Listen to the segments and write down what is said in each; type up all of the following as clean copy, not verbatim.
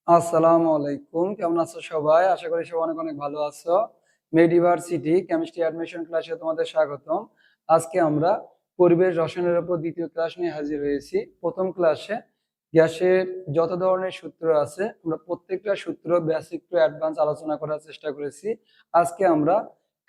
আসসালামু আলাইকুম, কেমন আছো সবাই? আশা করি সবাই অনেক অনেক ভালো আছো। মেডিভার্সিটি কেমিস্ট্রি অ্যাডমিশন ক্লাসে তোমাদের স্বাগতম। আজকে আমরা পরিবেশ রসায়নের উপর দ্বিতীয় ক্লাস নিয়ে হাজির হয়েছি। প্রথম ক্লাসে গ্যাসের যত ধরনের সূত্র আছে আমরা প্রত্যেকটা সূত্র বেসিক টু অ্যাডভান্স আলোচনা করার চেষ্টা করেছি। আজকে আমরা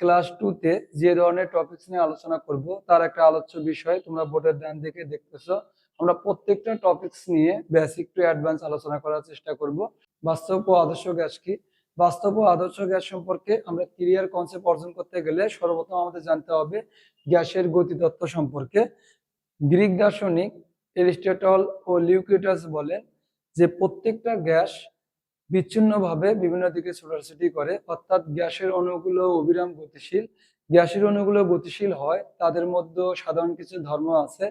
ক্লাস 2 তে যে ধরনের টপিকস নিয়ে আলোচনা করব তার একটা আলোচ্য বিষয় তোমরা বোর্ডের ডান দিকে দেখতেছো। আমরা প্রত্যেকটা টপিকস নিয়ে বেসিক টু অ্যাডভান্স আলোচনা করার চেষ্টা করব। বাস্তব ও আদর্শ গ্যাস কি? বাস্তব ও আদর্শ গ্যাস সম্পর্কে আমরা ক্লিয়ার কনসেপ্ট অর্জন করতে গেলে সর্বপ্রথম আমাদের জানতে হবে গ্যাসের গতিতত্ত্ব সম্পর্কে। গ্রিক দার্শনিক এরিস্টটল ও লিউকিটাস বলেন যে প্রত্যেকটা গ্যাস বিচ্ছিন্নভাবে বিভিন্ন দিকে ছোটাছুটি করে, অর্থাৎ গ্যাসের অণুগুলো অবিরাম গতিশীল। গ্যাসের অণুগুলো গতিশীল হয়, তাদের মধ্যে সাধারণ কিছু ধর্ম আছে।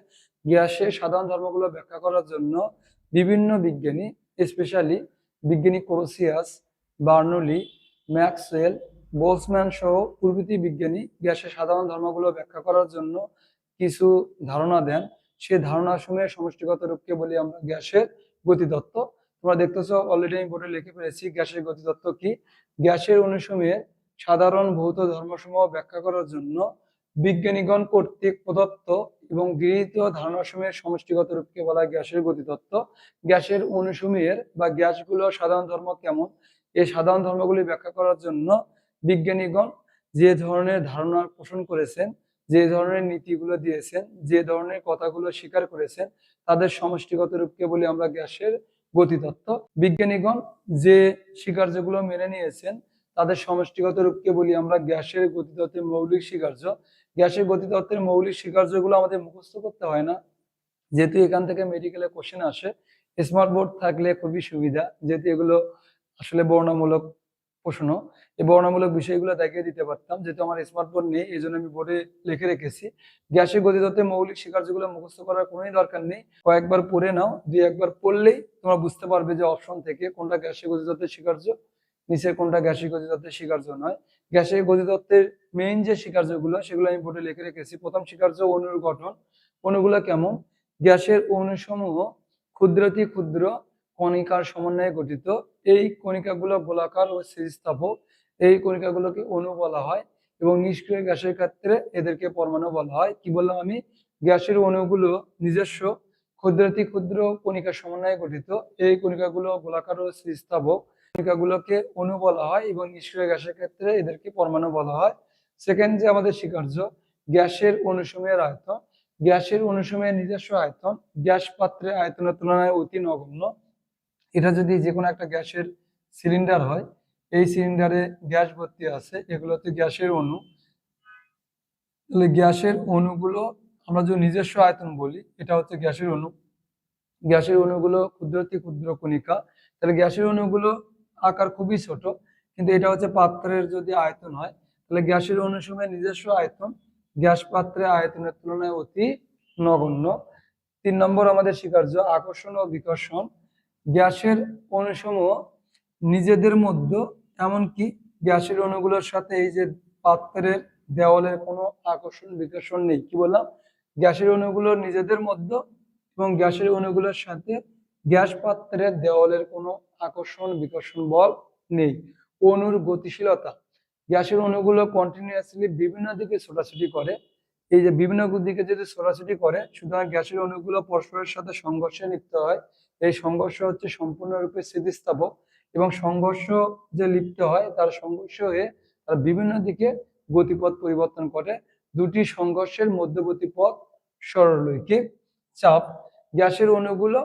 গ্যাসের সাধারণ ধর্মগুলো ব্যাখ্যা করার জন্য বিভিন্ন বিজ্ঞানী, স্পেশালি বিজ্ঞানী ক্রোসিয়াস, বার্নৌলি, ম্যাক্সওয়েল, বোলসম্যান সহ প্রভৃতি বিজ্ঞানী গ্যাসের সাধারণ ধর্মগুলো ব্যাখ্যা করার জন্য কিছু ধারণা দেন। সেই ধারণাসমূহের সমষ্টিগত রূপকে বলি আমরা গ্যাসের গতিতত্ত্ব। তোমরা দেখতেছো অলরেডি আমি বোর্ডে লিখে ফেলেছি গ্যাসের গতিতত্ত্ব কি। গ্যাসের অণুসমূহের সাধারণ ভৌত ধর্মসমূহ ব্যাখ্যা করার জন্য বিজ্ঞানীগণ কর্তৃক প্রদত্ত এবং গৃহীত ধারণাসমূহের সমষ্টিগত রূপকে বলা হয় গ্যাসের গতিতত্ত্ব। গ্যাসের অণুসমূহের বা গ্যাসগুলোর সাধারণ ধর্ম কেমন, এই সাধারণ ধর্মগুলি ব্যাখ্যা করার জন্য বিজ্ঞানীগণ যে ধরনের ধারণা পোষণ করেছেন, যে ধরনের নীতিগুলো দিয়েছেন, যে ধরনের কথাগুলো স্বীকার করেছেন, তাদের সমষ্টিগত রূপকে বলি আমরা গ্যাসের গতিতত্ত্ব। বিজ্ঞানীগণ যে স্বীকার্যগুলো মেনে নিয়েছেন তাদের সমষ্টিগত রূপকে বলি আমরা গ্যাসের গতিতত্ত্বের মৌলিক স্বীকার্য। গ্যাসের গতিতত্ত্বের মৌলিক স্বীকার্যগুলো আমাদের মুখস্থ করতে হয় না, যেহেতু এখান থেকে মেডিকেলে কোশ্চেন আসে। স্মার্ট বোর্ড থাকলে খুবই সুবিধা, যেহেতু এগুলো আসলে বর্ণনামূলক প্রশ্ন। এই বর্ণনামূলক বিষয়গুলো দেখিয়ে দিতে পারতাম, যেহেতু আমার স্মার্ট বোর্ড নেই এই জন্য আমি বোর্ডে লিখে রেখেছি। গ্যাসের গতিতত্ত্বের মৌলিক স্বীকার্যগুলো মুখস্থ করার কোনোই দরকার নেই, কয়েকবার পড়ে নাও, দুই একবার পড়লেই তোমরা বুঝতে পারবে যে অপশন থেকে কোনটা গ্যাসের গতিতত্ত্বের স্বীকার্য, নিচে কোনটা গ্যাসের গতিতত্ত্বের স্বীকার্য নয়। গ্যাসের গতিতত্ত্বের মেইন যে স্বীকার্যগুলো সেগুলো আমি বোর্ডে লিখে রেখেছি। প্রথম স্বীকার্য অণুর গঠন। অণুগুলো কেমন? গ্যাসের অণুসমূহ ক্ষুদ্রাতি ক্ষুদ্র কণিকার সমন্বয়ে গঠিত। এই কণিকাগুলো গোলাকার ও স্থিতিস্থাপক। এই কণিকাগুলোকে অণু বলা হয় এবং নিষ্ক্রিয় গ্যাসের ক্ষেত্রে এদেরকে পরমাণু বলা হয়। কি বললাম আমি? গ্যাসের অণুগুলো নিজস্ব ক্ষুদ্রাতি ক্ষুদ্র কণিকার সমন্বয়ে গঠিত। এই কণিকাগুলো গোলাকার ও স্থিতিস্থাপক। কণিকাগুলোকে অণু বলা হয় এবং নিষ্ক্রিয় গ্যাসের ক্ষেত্রে এদেরকে পরমাণু বলা হয়। সেকেন্ড যে আমাদের স্বীকার্য, গ্যাসের অণুসমূহের আয়তন। গ্যাসের অণুসমূহের নিজস্ব আয়তন গ্যাস পাত্রের আয়তনের তুলনায় অতি নগণ্য। এটা যদি যে কোনো একটা গ্যাসের সিলিন্ডার হয়, এই সিলিন্ডারে গ্যাস ভর্তি আছে, এগুলো হচ্ছে গ্যাসের অণু। তাহলে গ্যাসের অণুগুলো আমরা যদি নিজস্ব আয়তন বলি, এটা হচ্ছে গ্যাসের অণু। গ্যাসের অণুগুলো ক্ষুদ্রাতি ক্ষুদ্র কণিকা। তাহলে গ্যাসের অণুগুলো আকার খুবই ছোট, কিন্তু এটা হচ্ছে পাত্রের যদি আয়তন হয়, তাহলে গ্যাসের অণুসমূহের নিজস্ব আয়তন গ্যাস পাত্রের আয়তনের তুলনায় অতি নগণ্য। 3 নম্বর আমাদের স্বীকার্য আকর্ষণ ও বিকর্ষণ। গ্যাসের অণুসমূহ নিজেদের মধ্যে, এমনকি গ্যাসের অণুগুলোর সাথে এই যে পাত্রের দেওয়ালের কোনো আকর্ষণ বিকর্ষণ নেই। কি বললাম? গ্যাসের অণুগুলোর নিজেদের মধ্যে এবং গ্যাসের অণুগুলোর সাথে গ্যাস পাত্রের দেওয়ালের কোনো আকর্ষণ বিকর্ষণ বল নেই। অণুর গতিশীলতা। গ্যাসের অণুগুলো কন্টিনিউয়াসলি বিভিন্ন দিকে ছোটাছুটি করে। এই যে বিভিন্ন দিকে যদি ছোটাছুটি করে, সুতরাং গ্যাসের অণুগুলো পরস্পরের সাথে সংঘর্ষে লিপ্ত হয়। এই সংঘর্ষ হচ্ছে সম্পূর্ণরূপে স্থিতিস্থাপক এবং সংঘর্ষ যে লিপ্ত হয় তার সংঘর্ষ হয়ে তার বিভিন্ন দিকে গতিপথ পরিবর্তন করে। দুটি সংঘর্ষের মধ্যবর্তী পথ সরলরৈখিক। চাপ। গ্যাসের অণুগুলো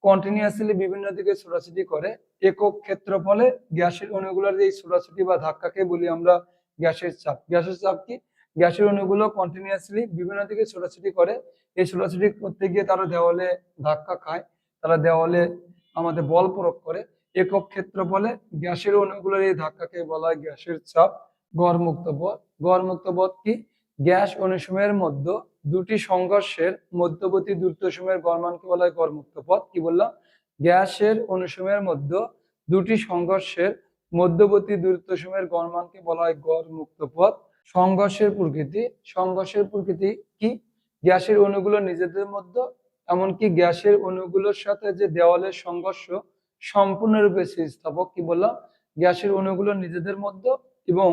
কন্টিনিউয়াসলি বিভিন্ন দিকে ছোটাছুটি করে একক ক্ষেত্রফলে। গ্যাসের অণুগুলোর এই ছোটাছুটি বা ধাক্কাকে বলি আমরা গ্যাসের চাপ। গ্যাসের চাপ কি? গ্যাসের অণুগুলো কন্টিনিউয়াসলি বিভিন্ন দিকে ছোটাছুটি করে, এই ছোটাছুটি করতে গিয়ে তারা দেওয়ালে ধাক্কা খায়, তারা দেওয়ালে আমাদের বল প্রয়োগ করে একক ক্ষেত্রফলে। গ্যাসের অণুগুলোর এই ধাক্কাকে বলা হয় গ্যাসের চাপ। গড়মুক্ত পথ। গড়মুক্ত পথ কি? গ্যাস অণুসমূহের মধ্যে দুটি সংঘর্ষের মধ্যবর্তী দূরত্বসমূহের গড়মানকে বলা হয় গড়মুক্ত পথ। কি বললাম? গ্যাসের অণুসমূহের মধ্যে দুটি সংঘর্ষের মধ্যবর্তী দূরত্বসমূহের গড়মানকে বলা হয় গড়মুক্ত পথ। সংঘর্ষের প্রকৃতি। সংঘর্ষের প্রকৃতি কি? গ্যাসের অণুগুলো নিজেদের মধ্যে, এমনকি গ্যাসের অণুগুলোর সাথে যে দেওয়ালের সংঘর্ষ, সম্পূর্ণরূপে স্থিতিস্থাপক। কি বললাম? গ্যাসের অণুগুলো নিজেদের মধ্যে এবং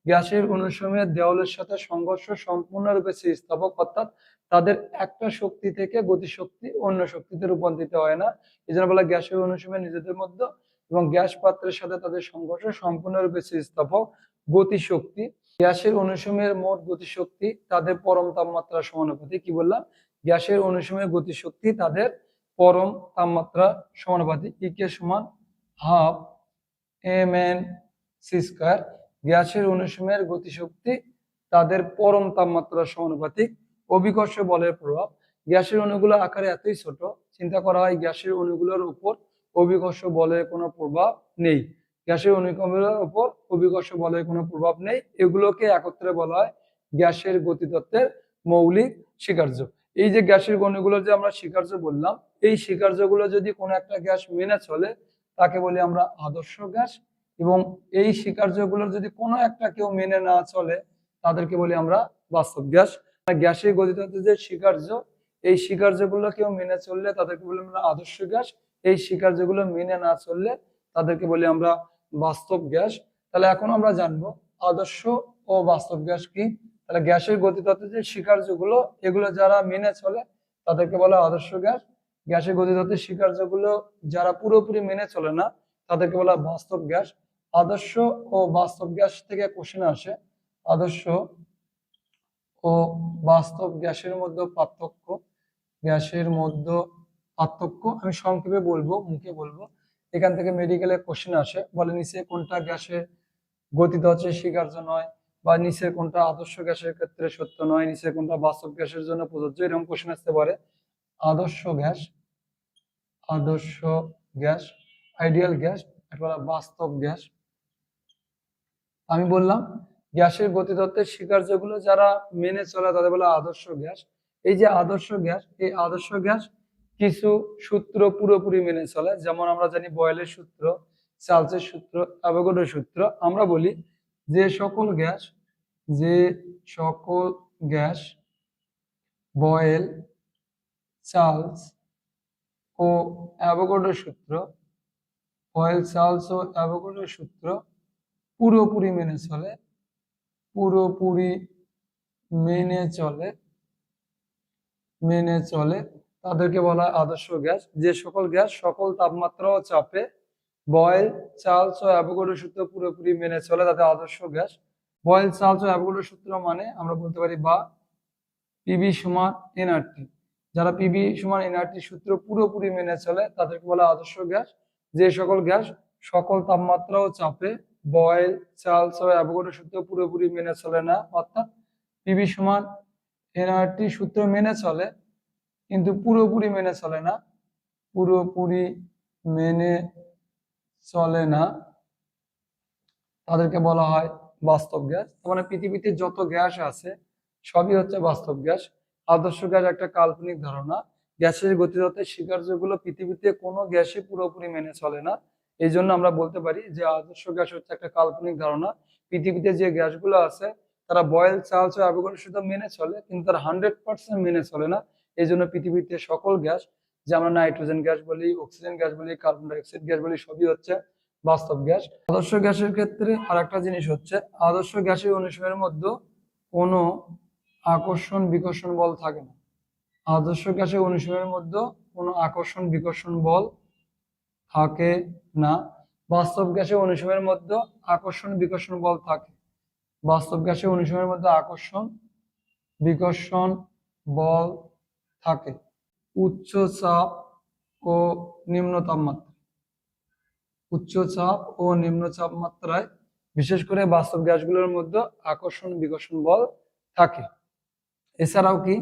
গ্যাসের অণুসমূহের দেওয়ালের সাথে সংঘর্ষ সম্পূর্ণরূপে স্থিতিস্থাপক, অর্থাৎ তাদের একটা শক্তি থেকে গতিশক্তি অন্য শক্তিতে রূপান্তরিত হয় না। এই জন্য বলা গ্যাসের অণুসমূহের নিজেদের মধ্যে এবং গ্যাস পাত্রের সাথে তাদের সংঘর্ষ সম্পূর্ণরূপে স্থিতিস্থাপক। গতিশক্তি, গ্যাসের অণুসমূহের মোট গতিশক্তি তাদের পরম তাপমাত্রার সমানুপাতিক। কি বললাম? গ্যাসের অণুসমূহের গতিশক্তি তাদের পরম তাপমাত্রা সমানুপাতিক। ইকে সমান হাফ mc²। গ্যাসের অণুসমূহের গতিশক্তি তাদের পরম তাপমাত্রার সমানুপাতিক। অভিকর্ষ বলের প্রভাব, গ্যাসের অণুগুলো আকারে এতই ছোট, চিন্তা করা হয় গ্যাসের অণুগুলোর উপর অভিকর্ষ বলের কোনো প্রভাব নেই। গ্যাসের অণুগুলোর উপর অভিকর্ষ বলের কোনো প্রভাব নেই। এগুলোকে একত্রে বলা হয় গ্যাসের গতিতত্ত্বের মৌলিক স্বীকার্য। এই যে গ্যাসের অণুগুলোর যে আমরা স্বীকার্য বললাম, এই স্বীকার্যগুলো যদি কোনো একটা গ্যাস মেনে চলে তাকে বলি আমরা আদর্শ গ্যাস, এবং এই স্বীকার্যগুলোর যদি কোনো একটা কেউ মেনে না চলে তাদেরকে বলি আমরা বাস্তব গ্যাস। গ্যাসের গতিতত্ত্বের যে স্বীকার্য, এই স্বীকার্যগুলো কেউ মেনে চললে তাদেরকে বলি আমরা আদর্শ গ্যাস, এই স্বীকার্যগুলো মেনে না চললে তাদেরকে বলি আমরা বাস্তব গ্যাস। তাহলে এখন আমরা জানবো আদর্শ ও বাস্তব গ্যাস কি। তাহলে গ্যাসের গতিতত্ত্বের যে স্বীকার্যগুলো, এগুলো যারা মেনে চলে তাদেরকে বলা আদর্শ গ্যাস। গ্যাসের গতিতত্ত্বের স্বীকার্যগুলো যারা পুরোপুরি মেনে চলে না তাদেরকে বলা বাস্তব গ্যাস। আদর্শ ও বাস্তব গ্যাস থেকে কোশ্চেন আসে, আদর্শ ও বাস্তব গ্যাসের মধ্যে পার্থক্য। গ্যাসের মধ্যে পার্থক্য আমি সংক্ষেপে বলবো, মুখে বলবো। এখান থেকে মেডিকেলে কোশ্চেন আসে, বলে নিচে কোনটা গ্যাসের গতিতত্ত্বের স্বীকার্য নয়, বা নিচের কোনটা আদর্শ গ্যাসের ক্ষেত্রে সত্য নয়, নিচের কোনটা বাস্তব গ্যাসের জন্য প্রযোজ্য, এরকম কোশ্চেন আসতে পারে। আদর্শ গ্যাস, আদর্শ গ্যাস, আইডিয়াল গ্যাস, একটা বাস্তব গ্যাস। আমি বললাম গ্যাসের গতিতত্ত্বের স্বীকার্যগুলো যারা মেনে চলে তাদের বলে আদর্শ গ্যাস। এই যে আদর্শ গ্যাস, এই আদর্শ গ্যাস কিছু সূত্র পুরোপুরি মেনে চলে, যেমন আমরা জানি বয়েলের সূত্র, চার্লসের সূত্র, অ্যাভোগাড্রোর সূত্র। আমরা বলি যে সকল গ্যাস, যে সকল গ্যাস বয়েল, চার্লস ও অ্যাভোগাড্রোর সূত্র, বয়েল, চার্লস ও অ্যাভোগাড্রোর সূত্র পুরোপুরি মেনে চলে, পুরোপুরি মেনে চলে, মেনে চলে তাদেরকে বলা হয় আদর্শ গ্যাস। যে সকল গ্যাস সকল তাপমাত্রা ও চাপে বয়েল, চার্লস ও অ্যাভোগাড্রোর সূত্র পুরোপুরি মেনে চলে তাদের আদর্শ গ্যাস। বয়েল, চার্লস ও অ্যাভোগাড্রোর সূত্র মানে আমরা বলতে পারি বা পিভি সমান এনআরটি। যারা পিভি সমান এনআরটি সূত্র পুরোপুরি মেনে চলে তাদেরকে বলা আদর্শ গ্যাস। যে সকল গ্যাস সকল তাপমাত্রা ও চাপে বয়েল, চার্লস ও অ্যাভোগাড্রোর সূত্র পুরোপুরি মেনে চলে না, অর্থাৎ পিভি সমান এনআরটি সূত্র মেনে চলে কিন্তু পুরোপুরি মেনে চলে না, পুরোপুরি মেনে চলে না, তাদেরকে বলা হয় বাস্তব গ্যাস। মানে পৃথিবীতে যত গ্যাস আছে সবই হচ্ছে বাস্তব গ্যাস। আদর্শ গ্যাস একটা কাল্পনিক ধারণা। গ্যাসের গতিতত্ত্বের স্বীকার্যগুলো পৃথিবীতে কোনো গ্যাসই পুরোপুরি মেনে চলে না। এই জন্য আমরা বলতে পারি যে আদর্শ গ্যাস হচ্ছে একটা কাল্পনিক ধারণা। পৃথিবীতে যে গ্যাসগুলো আছে তারা বয়েল, চার্লস ও অ্যাভোগাড্রোর সাথে মেনে চলে কিন্তু তারা 100% মেনে চলে না। এই জন্য পৃথিবীতে সকল গ্যাস, যে আমরা নাইট্রোজেন গ্যাস বলি, অক্সিজেন গ্যাস বলি, কার্বন ডাইঅক্সাইড গ্যাস বলি, সবই হচ্ছে বাস্তব গ্যাস। আদর্শ গ্যাসের ক্ষেত্রে আর একটা জিনিস হচ্ছে, আদর্শ গ্যাসের অনুসারের মধ্যে কোনো আকর্ষণ বিকর্ষণ বল থাকে না। আদর্শ গ্যাসের অনুসারের মধ্যে কোনো আকর্ষণ বিকর্ষণ বল থাকে না। বাস্তব গ্যাসের অনুসারের মধ্যে আকর্ষণ বিকর্ষণ বল থাকে। বাস্তব গ্যাসের অনুসারের মধ্যে আকর্ষণ বিকর্ষণ বল থাকে উচ্চ চাপ ও নিম্ন তাপমাত্রা। উচ্চ চাপ ও নিম্ন তাপমাত্রায় বিশেষ করে বাস্তব গ্যাসগুলোর মধ্যে আকর্ষণ বিকর্ষণ বল থাকে। এছাড়াও কি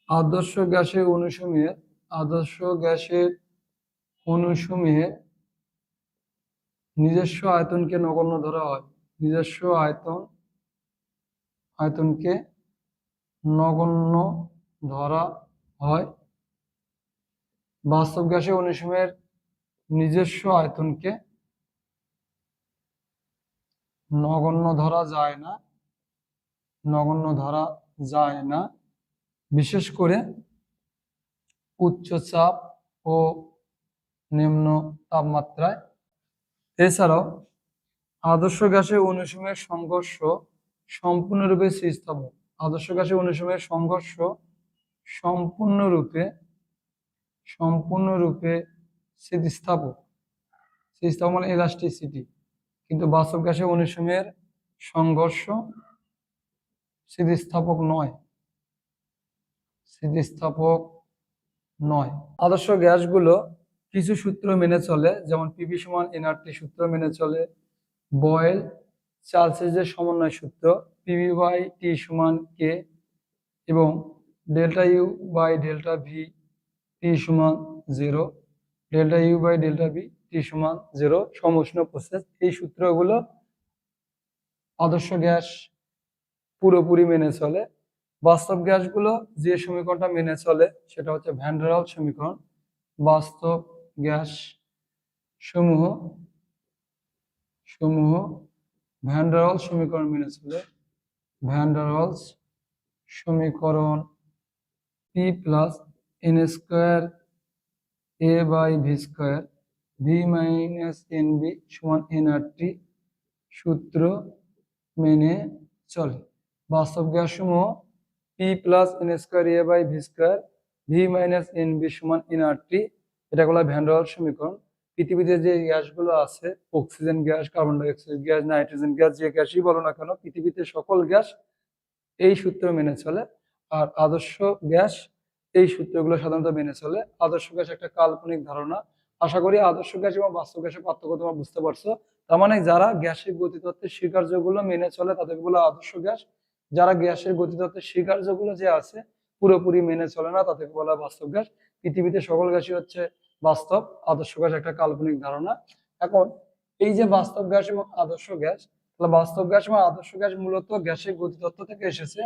আদর্শ গ্যাসের অণুসমূহের, আদর্শ গ্যাসের অণুসমূহের নিজস্ব আয়তনকে নগণ্য ধরা হয়। নিজস্ব আয়তনকে নগণ্য ধরা হয়। বাস্তব গ্যাসের অণুসমূহের নিজস্ব আয়তনকে নগণ্য ধরা যায় না, নগণ্য ধরা যায় না। বিশেষ করে উচ্চ চাপ ও নিম্ন তাপমাত্রায়। এছাড়াও আদর্শ গ্যাসের অনুসমূহের সংঘর্ষ সম্পূর্ণরূপে স্থিতিস্থাপক। আদর্শ গ্যাসের অনুসমূহের সংঘর্ষ সম্পূর্ণরূপে সম্পূর্ণরূপে স্থিতিস্থাপক। স্থিতিস্থাপক মানে ইলাস্টিসিটি। কিন্তু বাস্তব গ্যাসের অনুসমূহের সংঘর্ষ স্থিতিস্থাপক নয়। স্থিতিস্থাপক নয়। আদর্শ গ্যাসগুলো কিছু সূত্র মেনে চলে, যেমন পিভি সমান এনআরটি সূত্র মেনে চলে, বয়েল চার্লসের সমন্বয় সূত্র পিভি বাই টি সমান কে, এবং delta U by delta V T সমান 0, delta U by delta V T সমান 0 সমউষ্ণ প্রসেস। এই সূত্রগুলো আদর্শ গ্যাস পুরোপুরি মেনে চলে। বাস্তব গ্যাসগুলো যে সমীকরণটা মেনে চলে সেটা হচ্ছে ভ্যান ডার ওয়ালস সমীকরণ। বাস্তব গ্যাস সমূহ ভ্যান ডার ওয়ালস সমীকরণ মেনে চলে। ভ্যান ডার ওয়ালস সমীকরণ P plus N square A by V square V minus N B সমান এনআরটি সূত্র মেনে চলে। বাস্তব গ্যাস সমূহ P plus N square A by V square V minus N B সমান এনআরটি, এটা হলো ভ্যান ডার ওয়ালস সমীকরণ। পৃথিবীতে যে গ্যাসগুলো আছে, oxygen gas, carbon die oxide gas, nitrogen gas, যে গ্যাসই বলো না কেন, পৃথিবীতে সকল গ্যাস এই সূত্র মেনে চলে। আর আদর্শ গ্যাস এই সূত্রগুলো সাধারণত মেনে চলে। আদর্শ গ্যাস একটা কাল্পনিক ধারণা। আশা করি আদর্শ গ্যাস এবং বাস্তব গ্যাসের পার্থক্য তোমরা বুঝতে পারছো। তার মানে যারা গ্যাসের গতিতত্ত্বের স্বীকার্যগুলো মেনে চলে তাদেরকে বলে আদর্শ গ্যাস। যারা গ্যাসের গতিতত্ত্বের স্বীকার্যগুলো যে আছে পুরোপুরি মেনে চলে না তাদেরকে বলা বাস্তব গ্যাস। পৃথিবীতে সকল গ্যাসই হচ্ছে বাস্তব, আদর্শ গ্যাস একটা কাল্পনিক ধারণা। এখন এই যে বাস্তব গ্যাস এবং আদর্শ গ্যাস, তাহলে বাস্তব গ্যাস এবং আদর্শ গ্যাস মূলত গ্যাসের গতিতত্ত্ব থেকে এসেছে।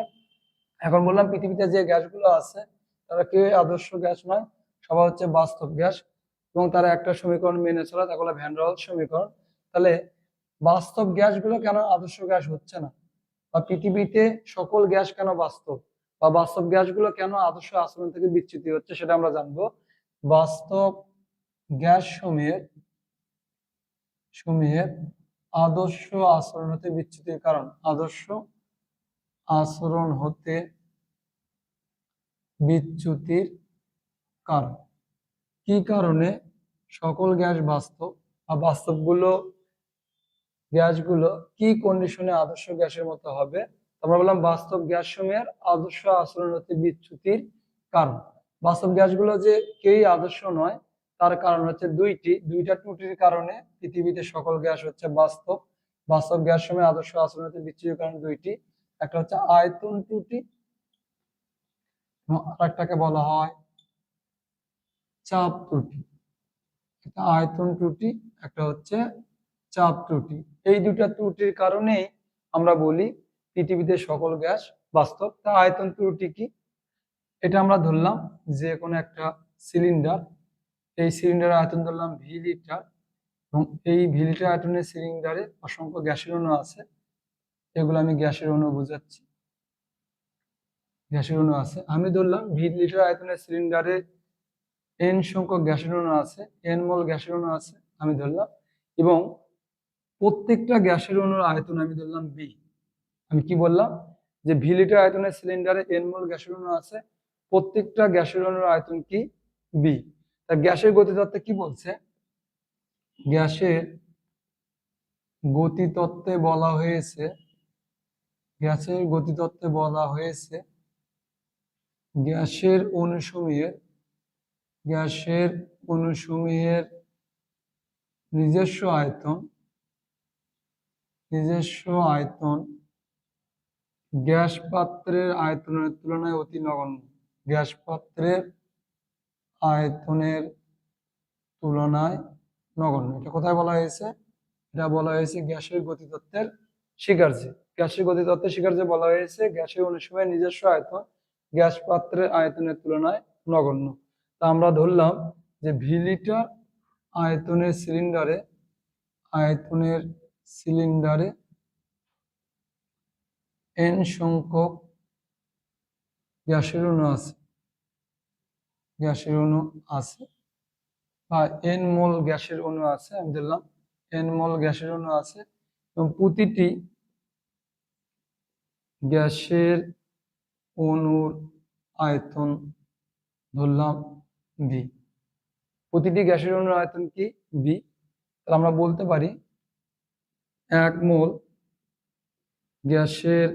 এখন বললাম পৃথিবীতে যে গ্যাসগুলো আছে তারা কেউ আদর্শ গ্যাস নয়, সবাই হচ্ছে বাস্তব গ্যাস, এবং তারা একটা সমীকরণ মেনে চলে, তা হলো ভ্যান ডার ওয়ালস সমীকরণ। তাহলে বাস্তব গ্যাসগুলো কেন আদর্শ গ্যাস হচ্ছে না, বা পৃথিবীতে সকল গ্যাস কেন বাস্তব, বা বাস্তব গ্যাসগুলো কেন আদর্শ আচরণ থেকে বিচ্যুতি হচ্ছে, সেটা আমরা জানবো। বাস্তব গ্যাস সমূহের আদর্শ আচরণ হতে বিচ্যুতির কারণ। আদর্শ আচরণ হতে বিচ্যুতির কারণ কি কারণে সকল গ্যাস বাস্তব, বা গ্যাসগুলো কি কন্ডিশনে আদর্শ গ্যাসের মতো হবে। আমরা বললাম বাস্তব গ্যাস সমূহের আদর্শ আচরণ হতে বিচ্যুতির কারণ। বাস্তব গ্যাসগুলো যে কেই আদর্শ নয় তার কারণ হচ্ছে দুইটা ত্রুটির কারণে পৃথিবীতে সকল গ্যাস হচ্ছে বাস্তব। বাস্তব গ্যাস সমূহের আদর্শ আচরণ হতে বিচ্যুতির কারণ দুইটি, একটা হচ্ছে আয়তন ত্রুটি, আরেকটাকে বলা হয় চাপ ত্রুটি। একটা আয়তন ত্রুটি, একটা হচ্ছে চাপ ত্রুটি। এই দুটা ত্রুটির কারণেই আমরা বলি পৃথিবীতে সকল গ্যাস বাস্তব। তা আয়তন ত্রুটি কি, এটা আমরা ধরলাম যে কোনো একটা সিলিন্ডার, এই সিলিন্ডারের আয়তন ধরলাম ভি লিটার, এবং এই ভি লিটার আয়তনের সিলিন্ডারে অসংখ্য গ্যাসের অণু আছে। এগুলো আমি গ্যাসের অণু বোঝাচ্ছি, গ্যাসের অণু আছে। আমি ধরলাম ভি লিটার আয়তনের সিলিন্ডারে এন সংখ্যক গ্যাসের অণু আছে, এন মোল গ্যাসের অণু আছে আমি ধরলাম, এবং প্রত্যেকটা গ্যাসের অণুর আয়তন আমি ধরলাম বি। আমি কি বললাম যে ভি লিটার আয়তনের সিলিন্ডারে এন মোল গ্যাসের অণু আছে, প্রত্যেকটা গ্যাসের অণুর আয়তন কি বি। তা গ্যাসের গতিতত্ত্বে কি বলছে, গ্যাসের গতিতত্ত্বে বলা হয়েছে, গ্যাসের গতিতত্ত্বে বলা হয়েছে গ্যাসের অণুসমূহের নিজস্ব আয়তন গ্যাস পাত্রের আয়তনের তুলনায় অতি নগণ্য। গ্যাস পাত্রের আয়তনের তুলনায় নগণ্য। এটা কোথায় বলা হয়েছে, এটা বলা হয়েছে গ্যাসের গতিতত্ত্বের স্বীকার্যে। গ্যাসের গতিতত্ত্বের স্বীকার্যে বলা হয়েছে গ্যাসের অনুসময়ের নিজস্ব আয়তন গ্যাস পাত্রের আয়তনের তুলনায় নগণ্য। তা আমরা ধরলাম যে ভি লিটার আয়তনের সিলিন্ডারে এন সংখ্যক গ্যাসের অণু আছে, বা এন মোল গ্যাসের অণু আছে, আমি ধরলাম এন মোল গ্যাসের অণু আছে, এবং প্রতিটি গ্যাসের অণুর আয়তন ধরলাম ভি। প্রতিটি গ্যাসের অণুর আয়তন কি? ভি। তাহলে আমরা বলতে পারি 1 মোল গ্যাসের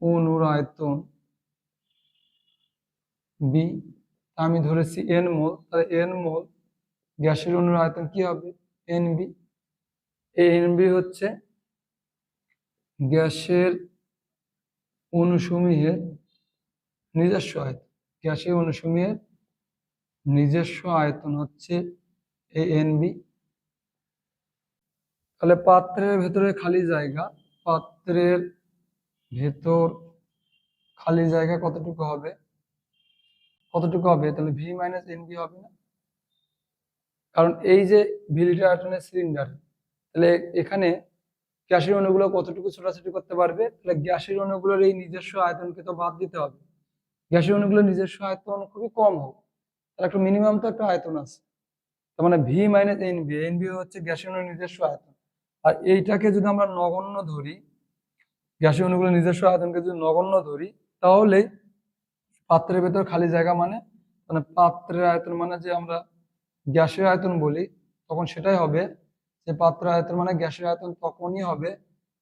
অণুর আয়তন বি। আমি ধরেছি এন মোল, তাহলে এন মোল গ্যাসের অণুর আয়তন কি হবে? N b. এই এন বি হচ্ছে গ্যাসের অণুসমূহের নিজস্ব আয়তন। গ্যাসের অণুসমূহের নিজস্ব আয়তন হচ্ছে এই এন বি। তাহলে পাত্রের ভেতরে খালি জায়গা, পাত্রের ভেতর খালি জায়গা কতটুকু হবে? কতটুকু হবে? তাহলে ভি মাইনাস এন বি হবে না? কারণ এই যে ভি লিটার আয়তনের সিলিন্ডার, তাহলে এখানে গ্যাসের অণুগুলো কতটুকু ছোটাছুটি করতে পারবে? তাহলে গ্যাসের অণুগুলোর এই নিজস্ব আয়তনকে তো বাদ দিতে হবে। গ্যাসের অণুগুলোর নিজস্ব আয়তন খুবই কম হোক, তার একটা মিনিমাম তো একটা আয়তন আছে। তার মানে V minus N b, n b হচ্ছে গ্যাসের অণুর নিজস্ব আয়তন। আর এইটাকে যদি আমরা নগণ্য ধরি, গ্যাসের অণুগুলোর নিজস্ব আয়তনকে যদি নগণ্য ধরি, তাহলে পাত্রের ভেতর খালি জায়গা মানে পাত্রের আয়তন মানে যে আমরা গ্যাসের আয়তন বলি, তখন সেটাই হবে যে পাত্রের আয়তন মানে গ্যাসের আয়তন তখনই হবে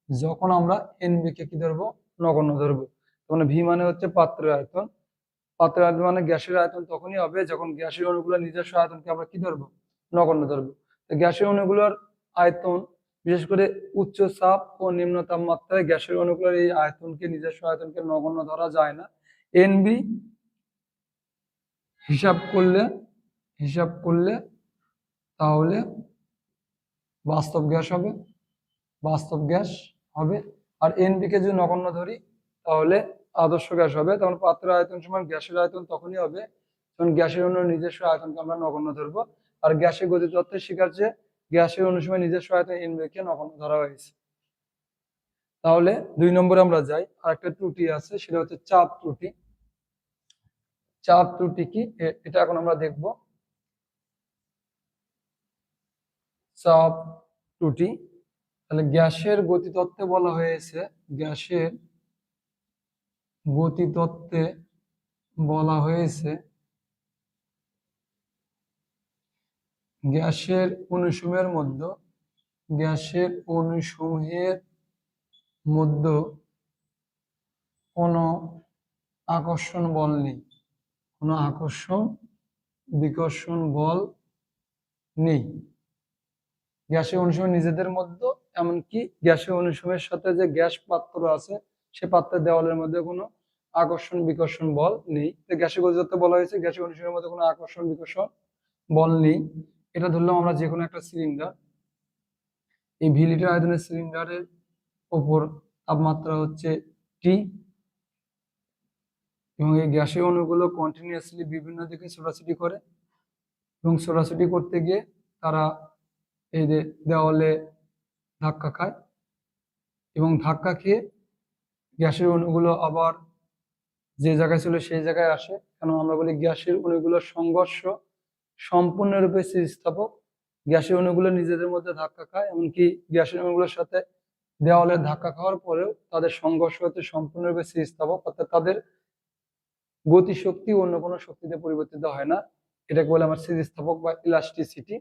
যখন আমরা এনবি কে কি ধরবো? নগণ্য ধরবো। মানে ভি মানে হচ্ছে পাত্রের আয়তন, পাত্রের আয়তন মানে গ্যাসের আয়তন তখনই হবে যখন গ্যাসের অণুগুলোর নিজস্ব আয়তনকে আমরা কি ধরবো? নগণ্য ধরবো। তো গ্যাসের অণুগুলোর আয়তন, বিশেষ করে উচ্চ চাপ ও নিম্ন তাপমাত্রায় গ্যাসের অণুগুলোর এই আয়তনকে, নিজস্ব আয়তনকে নগণ্য ধরা যায় না। এনবি হিসাব করলে তাহলে বাস্তব গ্যাস হবে, বাস্তব গ্যাস হবে। আর এনবি কে যদি নগণ্য ধরি তাহলে আদর্শ গ্যাস হবে। তখন পাত্রের আয়তন সমান গ্যাসের আয়তন তখনই হবে যখন গ্যাসের অণুর নিজস্ব আয়তনকে আমরা নগণ্য ধরবো। আর গ্যাসের গতিতত্ত্বের শিকার যে গ্যাসের অণুর সময় নিজস্ব আয়তন এনবি কে নগণ্য ধরা হয়েছে। তাহলে 2 নম্বরে আমরা যাই। আর একটা ত্রুটি আছে, সেটা হচ্ছে চাপ ত্রুটি। চাপ ত্রুটি কি এটা এখন আমরা দেখব। চাপ ত্রুটি, তাহলে গ্যাসের গতিতত্ত্বে বলা হয়েছে, গ্যাসের গতিতত্ত্বে বলা হয়েছে গ্যাসের অণুসমূহের মধ্যে, গ্যাসের অণুসমূহের মধ্যে কোনো আকর্ষণ বল নেই, কোনো আকর্ষণ বিকর্ষণ বল নেই। গ্যাসের অণুসমূহ নিজেদের মধ্যে, এমনকি গ্যাসের অণুসমূহের সাথে যে গ্যাস পাত্র আছে সে পাত্রের দেওয়ালের মধ্যে কোনো আকর্ষণ বিকর্ষণ বল নেই। গ্যাসের গতিতত্ত্বে বলা হয়েছে গ্যাসের অণুসমূহের মধ্যে কোনো আকর্ষণ বিকর্ষণ বল নেই। এটা ধরলাম আমরা যে কোনো একটা সিলিন্ডার। এই ভি লিটার আয়তনের সিলিন্ডারের ওপর তাপমাত্রা হচ্ছে টি, এবং এই গ্যাসের অণুগুলো কন্টিনিউয়াসলি বিভিন্ন দিকে ছোটাছুটি করে, এবং ছোটাছুটি করতে গিয়ে তারা এই যে দেওয়ালে ধাক্কা খায়, এবং ধাক্কা খেয়ে গ্যাসের অণুগুলো আবার যে জায়গায় ছিল সেই জায়গায় আসে। কেন আমরা বলি গ্যাসের অণুগুলোর সংঘর্ষ সম্পূর্ণরূপে স্থিতিস্থাপক। গ্যাসের অণুগুলো নিজেদের মধ্যে ধাক্কা খায়, এমনকি গ্যাসের অণুগুলোর সাথে দেওয়ালের ধাক্কা খাওয়ার পরেও তাদের সংঘর্ষ হতে সম্পূর্ণরূপে স্থিতিস্থাপক, অর্থাৎ তাদের গতিশক্তি অন্য কোনো শক্তিতে পরিবর্তিত হয় না। এটাকে বলে আমার স্থিতিস্থাপক বা ইলাস্টিসিটি।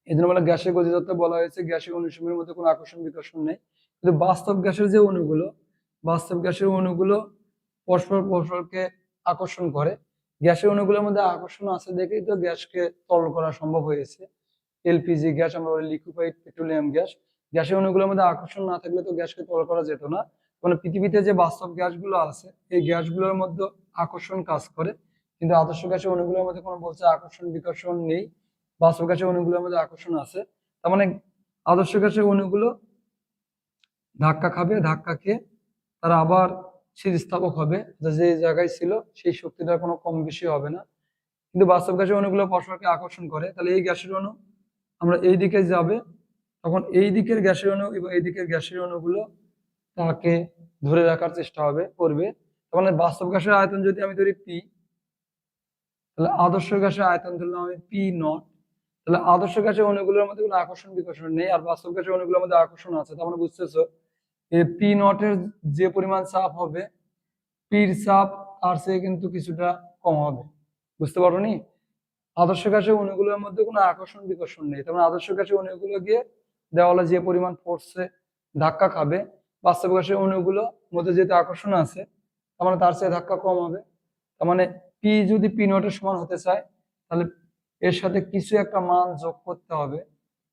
এই জন্য বলে গ্যাসের গতিতত্ত্বে বলা হয়েছে গ্যাসের অণুসমূহের মধ্যে কোনো আকর্ষণ বিকর্ষণ নেই। কিন্তু বাস্তব গ্যাসের যে অণুগুলো, বাস্তব গ্যাসের অণুগুলো পরস্পরকে আকর্ষণ করে। গ্যাসের অণুগুলোর মধ্যে আকর্ষণ আছে দেখেই তো গ্যাসকে তরল করা সম্ভব হয়েছে। এলপিজি গ্যাস আমরা বলি, লিকুইফাইড পেট্রোলিয়াম গ্যাস। গ্যাসের অণুগুলোর মধ্যে আকর্ষণ না থাকলে তো গ্যাসকে তরল করা যেত না। মানে পৃথিবীতে যে বাস্তব গ্যাসগুলো আছে এই গ্যাসগুলোর মধ্যে আকর্ষণ কাজ করে, কিন্তু আদর্শ গ্যাসের অণুগুলোর মধ্যে কোনো বলছে আকর্ষণ বিকর্ষণ নেই, বাস্তব গ্যাসের অণুগুলোর মধ্যে আকর্ষণ আছে। তার মানে আদর্শ গ্যাসের অণুগুলো ধাক্কা খাবে, ধাক্কা খেয়ে তারা আবার স্থিতিস্থাপক হবে, যে জায়গায় ছিল সেই শক্তিটার কোনো কম বেশি হবে না। কিন্তু বাস্তব গ্যাসের অণুগুলো পরস্পরকে আকর্ষণ করে। তাহলে এই গ্যাসের অণু আমরা এই দিকে যাবে, তখন এই দিকের গ্যাসের অণু এবং এই দিকের গ্যাসের অণুগুলো তাকে ধরে রাখার চেষ্টা করবে। তাহলে বাস্তব গ্যাসের আয়তন যদি আমি ধরি পি, তাহলে আদর্শ গ্যাসের আয়তন ধরলাম আমি পি নট, তাহলে আদর্শ গ্যাসের অণুগুলোর মধ্যে কোনো আকর্ষণ বিকর্ষণ নেই, আর বাস্তব গ্যাসের অণুগুলোর মধ্যে আকর্ষণ আছে। তার মানে বুঝতেছো এই পি নটের যে পরিমাণ চাপ হবে, পির চাপ তার চেয়ে কিন্তু কিছুটা কম হবে। বুঝতে পারো নি? আদর্শ গ্যাসের অণুগুলোর মধ্যে কোনো আকর্ষণ বিকর্ষণ নেই। তার মানে আদর্শ গ্যাসের অণুগুলো গিয়ে দেওয়ালে যে পরিমাণ ফোর্সে ধাক্কা খাবে, বাস্তব গ্যাসের অণুগুলোর মধ্যে যেহেতু আকর্ষণ আছে, তার মানে তার চেয়ে ধাক্কা কম হবে। তার মানে পি যদি পি নটের সমান হতে চায়, তাহলে এর সাথে কিছু একটা মান যোগ করতে হবে।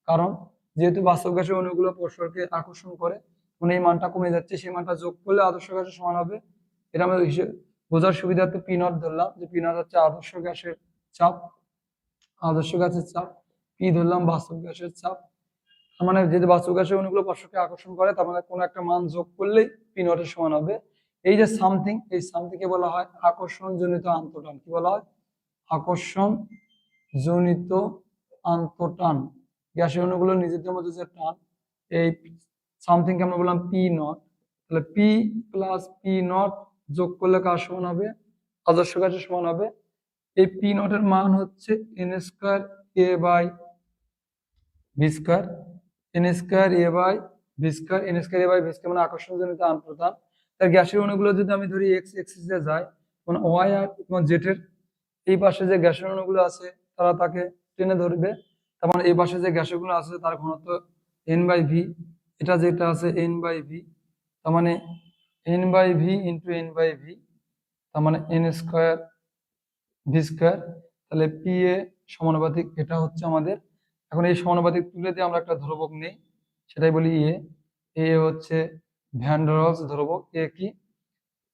কারণ যেহেতু বাস্তব গ্যাসের অণুগুলো পরস্পরকে আকর্ষণ করে, মানে এই মানটা কমে যাচ্ছে, সেই মানটা যোগ করলে আদর্শ গ্যাসের সমান হবে। এটা আমরা হিসেব বোঝার সুবিধার্থে পি নট ধরলাম, যে পি নট হচ্ছে আদর্শ গ্যাসের চাপ, আদর্শ গ্যাসের চাপ। পি ধরলাম বাস্তব গ্যাসের চাপ। তার মানে যেহেতু বাস্তব গ্যাসের অণুগুলো পরস্পরকে আকর্ষণ করে, তার মানে কোনো একটা মান যোগ করলেই পি নটের সমান হবে। এই যে সামথিং, এই সামথিংকে বলা হয় আকর্ষণ জনিত আন্তঃটান। কি বলা হয়? আকর্ষণ জনিত আন্তঃটান। গ্যাসের অণুগুলো নিজেদের মধ্যে যে টান, এই সামথিংকে আমরা বললাম পি নট। তাহলে পি প্লাস পি নট যোগ করলে কার সমান হবে? আদর্শ গ্যাসের সমান হবে। এই পি নটের মান হচ্ছে n square A by V square, n square A by V square, n square A by V square মানে আকর্ষণজনিত আন্তঃটান। তার গ্যাসের অণুগুলো যদি আমি ধরি এক্স এক্সিসে যায়, মানে ওয়াই আর এবং জেড এর এই পাশে যে গ্যাসের অণুগুলো আছে তারা তাকে টেনে ধরবে। তার মানে এই পাশে যে গ্যাসগুলো আছে তার ঘনত্ব এন বাই ভি, এটা যেটা আছে এন বাই ভি, তার মানে n by V into n by V, তার মানে এন স্কোয়ার ভি স্কোয়ার। তাহলে পি এ সমানুপাতিক, এটা হচ্ছে আমাদের। এখন এই সমানুপাতিক তুলে দিয়ে আমরা একটা ধ্রুবক নেই, সেটাই বলি এ। এ হচ্ছে ভ্যান ডার ওয়ালস ধ্রুবক। এ কি?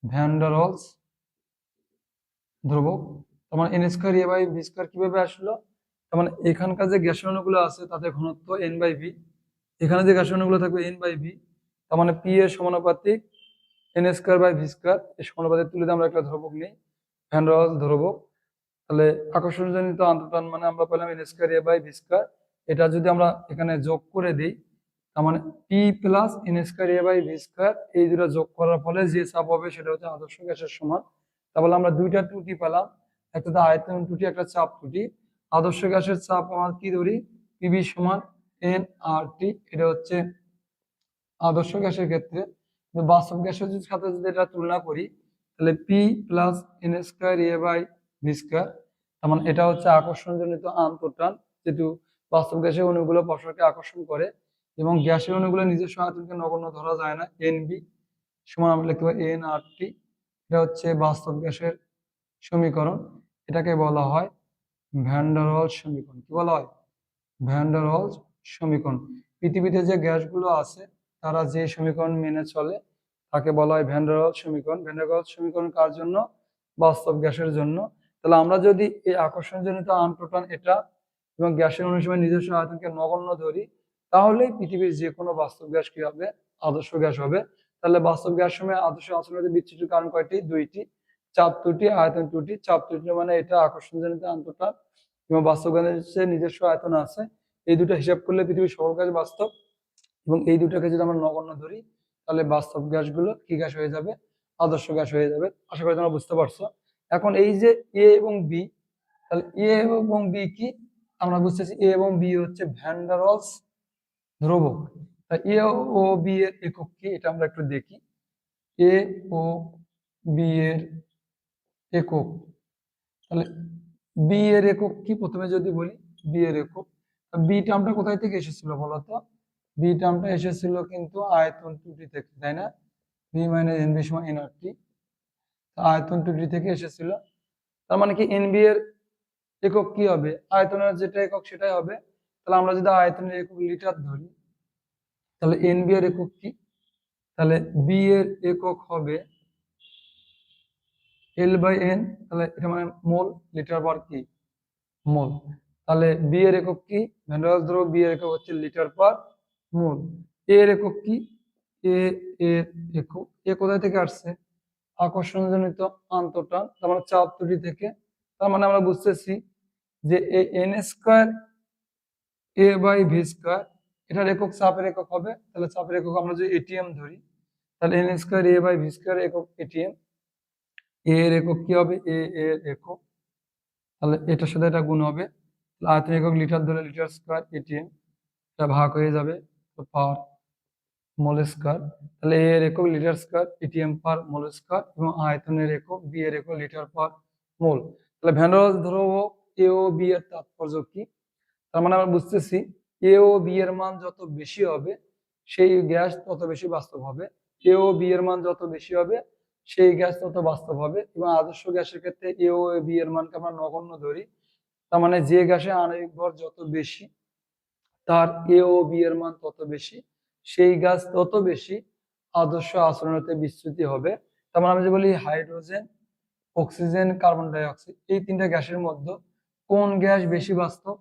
ভ্যান ডার ওয়ালস ধ্রুবক। তার মানে n square A by V square কিভাবে আসলো? তার মানে এখানকার যে গ্যাসের অণুগুলো আছে তাদের ঘনত্ব এন বাই ভি, এখানে যে গ্যাসের অণুগুলো থাকবে এন বাই ভি, তার মানে পি এর সমানুপাতিক n square by V square. এই সমানুপাতিক তুলে দিয়ে আমরা একটা ধ্রুবক নেই, ভ্যান ডার ওয়ালস ধ্রুবক। তাহলে আকর্ষণজনিত আন্তঃটান মানে আমরা পেলাম n square A by V square. এটা যদি আমরা এখানে যোগ করে দিই, তার মানে P plus N square A by V square, এই দুটো যোগ করার ফলে যে চাপ হবে সেটা হচ্ছে আদর্শ গ্যাসের সমান। তাহলে আমরা দুইটা ত্রুটি পেলাম, একটা তো আয়তন ত্রুটি, একটা চাপ ত্রুটি। আদর্শ গ্যাসের চাপ আমরা কি ধরি? পিবি সমান এন আর টি, এটা হচ্ছে আদর্শ গ্যাসের ক্ষেত্রে। বাস্তব গ্যাসের সাথে যদি এটা তুলনা করি, তাহলে P plus N square A by V square, তার মানে এটা হচ্ছে আকর্ষণজনিত আন্তঃটান। যেহেতু বাস্তব গ্যাসের অণুগুলো পরস্পরকে আকর্ষণ করে এবং গ্যাসের অণুগুলো নিজস্ব আয়তনকে নগণ্য ধরা যায় না, এন বি সমান আমরা লিখতে পারি এন আর টি। এটা হচ্ছে বাস্তব গ্যাসের সমীকরণ। এটাকে বলা হয় ভ্যান ডার ওয়ালস সমীকরণ। কি বলা হয়? ভ্যান ডার ওয়ালস সমীকরণ। পৃথিবীতে যে গ্যাসগুলো আছে তারা যে সমীকরণ মেনে চলে তাকে বলা হয় ভ্যান ডার ওয়ালস সমীকরণ। ভ্যান ডার ওয়ালস সমীকরণ কার জন্য? বাস্তব গ্যাসের জন্য। তাহলে আমরা যদি এই আকর্ষণজনিত আন্তঃটান এটা এবং গ্যাসের অনুসারে নিজস্ব আয়তনকে নগণ্য ধরি, তাহলে পৃথিবীর যে কোনো বাস্তব গ্যাস কি হবে? আদর্শ গ্যাস হবে। তাহলে বাস্তব গ্যাস সময় আদর্শ আচরণের বিচ্যুতির কারণ কয়টি? দুইটি, চাপ ত্রুটি, আয়তন ত্রুটি। চাপ ত্রুটি মানে এটা আকর্ষণজনিত আন্তঃটান এবং বাস্তব গ্যাসের নিজস্ব আয়তন আছে। এই দুটো হিসাব করলে পৃথিবীর সকল গ্যাস বাস্তব, এবং এই দুটাকে যদি আমরা নগণ্য ধরি তাহলে বাস্তব গ্যাসগুলো কি গ্যাস হয়ে যাবে? আদর্শ গ্যাস হয়ে যাবে। আশা করি তোমরা বুঝতে পারছো। এখন এই যে এ এবং বি, তাহলে এ এবং বি কি? আমরা বুঝতেছি এ এবং বি হচ্ছে ভ্যান ডার ওয়ালস ধ্রুবক। এ ও বি এর একক কি এটা আমরা একটু দেখি। এ ও বি এর একক, তাহলে বি এর একক কি প্রথমে যদি বলি? বি এর একক, বি টার্মটা কোথায় থেকে এসেছিল বলতো? বি টার্মটা এসেছিল কিন্তু আয়তন ত্রুটি থেকে, তাই না? বি মাইনাস এন বি সমান এন আর টি, আয়তন ত্রুটি থেকে এসেছিল। তার মানে কি এনবি এর একক কি হবে? আয়তনের যেটা একক সেটাই হবে। তাহলে আমরা যদি আয়তনের একক লিটার ধরি, তাহলে এনবি এর একক কি? তাহলে বি এর একক হবে এল বাই এন, তাহলে এটা মানে মোল, লিটার পার কি? মোল। তাহলে বি এর একক কি? ভ্যান ডার ওয়ালস ধ্রুবক, বি এর একক হচ্ছে লিটার পার মোল। এ এর একক কি? এ এর একক, এ কোথায় থেকে আসছে? আকর্ষণজনিত আন্তঃটান, তার মানে চাপ ত্রুটি থেকে। তার মানে আমরা বুঝতেছি যে n square A by V square, এটার একক চাপের একক হবে। তাহলে চাপের একক আমরা যদি এটিএম ধরি, তাহলে n square A by V square একক এটিএম। এ এর একক কি হবে? এ এর একক, তাহলে এটার সাথে এটা গুণ হবে, আয়তন একক লিটার ধরে লিটার স্কোয়ার এটিএম, এটা ভাগ হয়ে যাবে পার মোল স্কোয়ার। তাহলে এ এর একক লিটার স্কোয়ার এটিএম পার মোল স্কোয়ার এবং আয়তনের একক বি এর একক লিটার পার মোল। তাহলে ভ্যান ডার ওয়ালস ধ্রুবক এ ও বি এর তাৎপর্য কি? তার মানে আমরা বুঝতেছি এ ও বি এর মান যত বেশি হবে সেই গ্যাস তত বেশি বাস্তব হবে, এ ও বি এর মান যত বেশি হবে সেই গ্যাস তত বাস্তব হবে। এবং আদর্শ গ্যাসের ক্ষেত্রে এ ও বি এর মানকে আমরা নগণ্য ধরি। তার মানে যে গ্যাসে আণবিক ভর যত বেশি তার এ ও বি এর মান তত বেশি, সেই গ্যাস তত বেশি আদর্শ আচরণতে বিচ্যুতি হবে। তার মানে আমি যে বলি hydrogen, oxygen, carbon die oxide, এই তিনটা গ্যাসের মধ্যে কোন গ্যাস বেশি বাস্তব?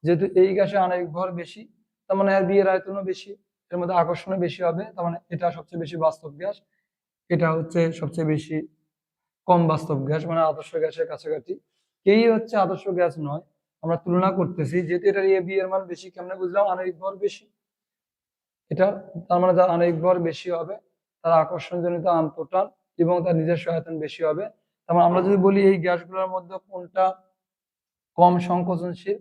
যেহেতু এই গ্যাসে আণবিক ভর বেশি, তার মানে আর বি এর আয়তনও বেশি, এর মধ্যে আকর্ষণও বেশি হবে, তার মানে এটা সবচেয়ে বেশি বাস্তব গ্যাস, এটা হচ্ছে সবচেয়ে বেশি কম বাস্তব গ্যাস, মানে আদর্শ গ্যাসের কাছাকাছি। এই হচ্ছে আদর্শ গ্যাস নয়, আমরা তুলনা করতেছি, যেহেতু এটার এ বি এর মান বেশি, কেমনে বুঝলাম? আণবিক ভর বেশি এটা, তার মানে যার আণবিক ভর বেশি হবে তার আকর্ষণজনিত আন্তঃটান এবং তার নিজস্ব আয়তন বেশি হবে। তার মানে আমরা যদি বলি এই গ্যাসগুলোর মধ্যে কোনটা কম সংকোচনশীল,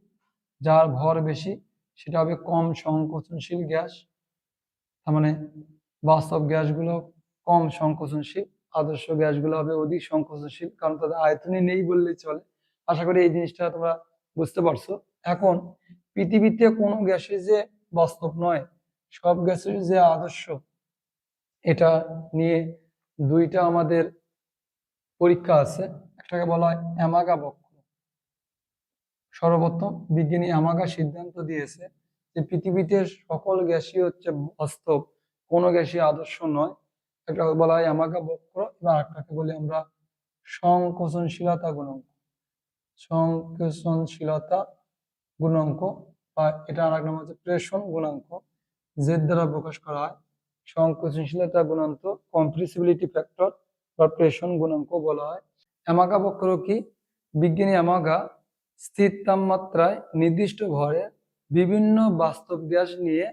যার ভর বেশি সেটা হবে কম সংকোচনশীল গ্যাস। তার মানে বাস্তব গ্যাসগুলো কম সংকোচনশীল, আদর্শ গ্যাসগুলো হবে অধিক সংকোচনশীল, কারণ তাদের আয়তনই নেই বললেই চলে। আশা করি এই জিনিসটা তোমরা বুঝতে পারছো। এখন পৃথিবীতে কোনো গ্যাসই যে বাস্তব নয়, সব গ্যাসের যে আদর্শ, এটা নিয়ে দুইটা আমাদের পরীক্ষা আছে। একটাকে বলা হয় অ্যামাগা বক্র। সর্বপ্রথম বিজ্ঞানী অ্যামাগা সিদ্ধান্ত দিয়েছে যে পৃথিবীতে সকল গ্যাসই হচ্ছে বাস্তব, কোনো গ্যাসই আদর্শ নয়। একটা বলা হয় অ্যামাগা বক্র এবং আরেকটাকে বলি আমরা সংকোচনশীলতা গুণাঙ্ক। সংকোচনশীলতা গুণাঙ্ক বা এটা আরেক নাম হচ্ছে প্রেষণ গুণাঙ্ক, জেড দ্বারা প্রকাশ করা হয়। সংকোচনশীলতা গুণাঙ্ক কম্প্রেসিবিলিটি ফ্যাক্টর বা প্রেষণ গুণাঙ্ক বলা হয়। অ্যামাগা বক্র কি? বিজ্ঞানী অ্যামাগা স্থির তাপমাত্রায় নির্দিষ্ট ভরে বিভিন্ন বাস্তব গ্যাস নিয়ে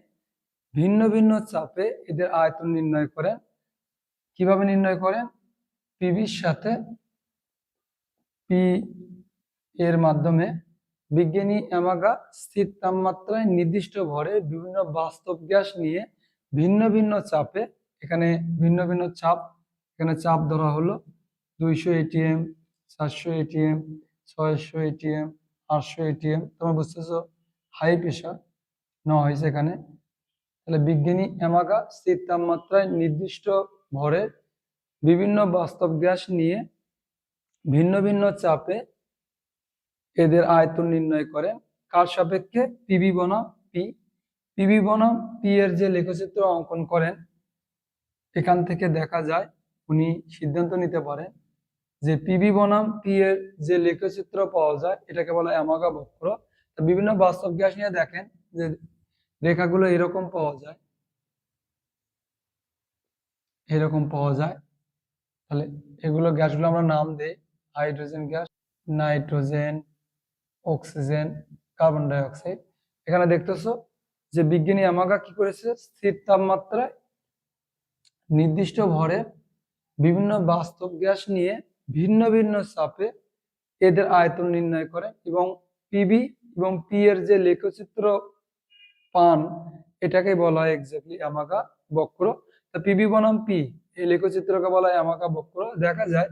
ভিন্ন ভিন্ন চাপে এদের আয়তন নির্ণয় করেন। কিভাবে নির্ণয় করেন? পিভির সাথে পি এর মাধ্যমে বিজ্ঞানী অ্যামাগা স্থির তাপমাত্রায় নির্দিষ্ট ভরে বিভিন্ন বাস্তব গ্যাস নিয়ে ভিন্ন ভিন্ন চাপে, এখানে ভিন্ন ভিন্ন চাপ, এখানে চাপ ধরা হলো 200 এটিএম, 400 এটিএম, 600 এটিএম, 800 এটিএম। তোমরা বুঝতেছো হাই প্রেশার নেওয়া হয়েছে এখানে। তাহলে বিজ্ঞানী অ্যামাগা স্থির তাপমাত্রায় নির্দিষ্ট ভরে বিভিন্ন বাস্তব গ্যাস নিয়ে ভিন্ন ভিন্ন চাপে এদের আয়তন নির্ণয় করেন। কার সাপেক্ষে? পিবি বনাম পি। পিবি বনাম পি এর যে লেখচিত্র অঙ্কন করেন, এখান থেকে দেখা যায় উনি সিদ্ধান্ত নিতে পারেন যে পিবি বনাম পি এর যে লেখচিত্র পাওয়া যায় এটাকে বলা হয় অ্যামাগা বক্র। বিভিন্ন বাস্তব গ্যাস নিয়ে দেখেন যে রেখাগুলো এরকম পাওয়া যায়, এরকম পাওয়া যায়। তাহলে এগুলো গ্যাসগুলো আমরা নাম দেই hydrogen gas, nitrogen, oxygen, carbon dioxide. এখানে দেখতেছো যে বিজ্ঞানী অ্যামাগা কি করেছে? স্থির তাপমাত্রায় নির্দিষ্ট ভরে বিভিন্ন বাস্তব গ্যাস নিয়ে ভিন্ন ভিন্ন চাপে এদের আয়তন নির্ণয় করে এবং পিবি এবং পি এর যে লেখচিত্র পান এটাকে বলা হয় এক্স্যাক্টলি অ্যামাগা বক্র। তা পিবি বনাম পি এই লেখচিত্রকে বলা হয় অ্যামাগা বক্র। দেখা যায়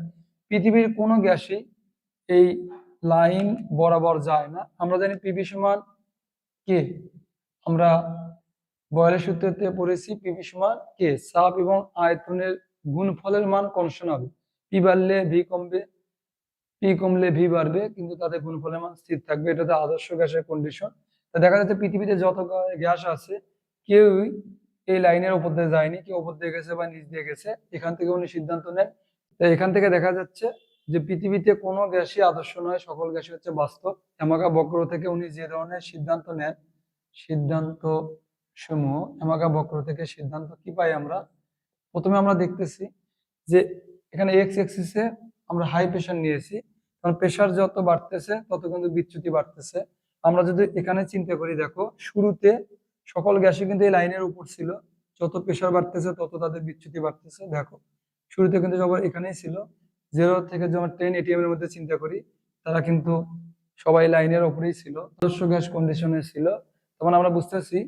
পৃথিবীর কোনো গ্যাসই এই লাইন বরাবর যায় না। আমরা জানি পিবি সমান কে, আমরা বয়লের সূত্রতে পড়েছি পিবি সমান কে, চাপ এবং আয়তনের গুণফলের মান কনস্ট্যান্ট হবে। পি বাড়লে ভি কমবে, পি কমলে ভি বাড়বে, কিন্তু তাদের গুণফলের মান স্থির থাকবে। এটা তো আদর্শ গ্যাসের কন্ডিশন। তা দেখা যাচ্ছে পৃথিবীতে যত গ্যাস আছে কেউই এই লাইনের উপর দিয়ে যায়নি, কেউ উপর দিয়ে গেছে বা নিচ দিয়ে গেছে, এখান থেকে উনি সিদ্ধান্ত নেন। এখান থেকে দেখা যাচ্ছে যে পৃথিবীতে কোনো গ্যাসই আদর্শ নয়, সকল গ্যাসই হচ্ছে বাস্তব। অ্যামাগা বক্র থেকে উনি যে ধরনের সিদ্ধান্ত নেন, সিদ্ধান্ত সমূহ অ্যামাগা বক্র থেকে সিদ্ধান্ত কি পাই আমরা? প্রথমে আমরা দেখতেছি যে এখানে এক্স এক্সিসে আমরা হাই প্রেশার নিয়েছি, কারণ প্রেশার যত বাড়তেছে তত কিন্তু বিচ্যুতি বাড়তেছে। আমরা যদি এখানে চিন্তা করি, দেখো শুরুতে সকল গ্যাসই কিন্তু এই লাইনের উপর ছিল, যত প্রেশার বাড়তেছে তত তাদের বিচ্যুতি বাড়তেছে। দেখো শুরুতে কিন্তু সবার এখানেই ছিল, 0 থেকে যখন 10 এটিএম এর মধ্যে চিন্তা করি, তারা কিন্তু সবাই লাইনের ওপরেই ছিল, আদর্শ গ্যাস কন্ডিশনে ছিল, তখন আমরা বুঝতেছি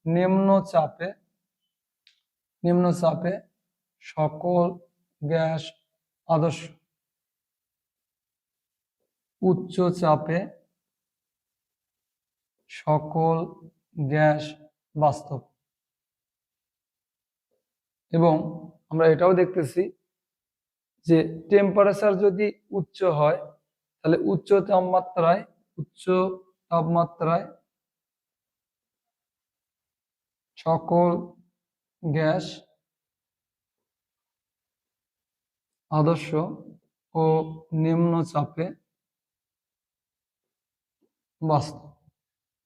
নিম্ন চাপে সকল গ্যাস আদর্শ, উচ্চ চাপে সকল গ্যাস বাস্তব। এবং আমরা এটাও দেখতেছি যে টেম্পারেচার যদি উচ্চ হয় তাহলে উচ্চ তাপমাত্রায় সকল গ্যাস আদর্শ ও নিম্ন চাপে বাস্তব।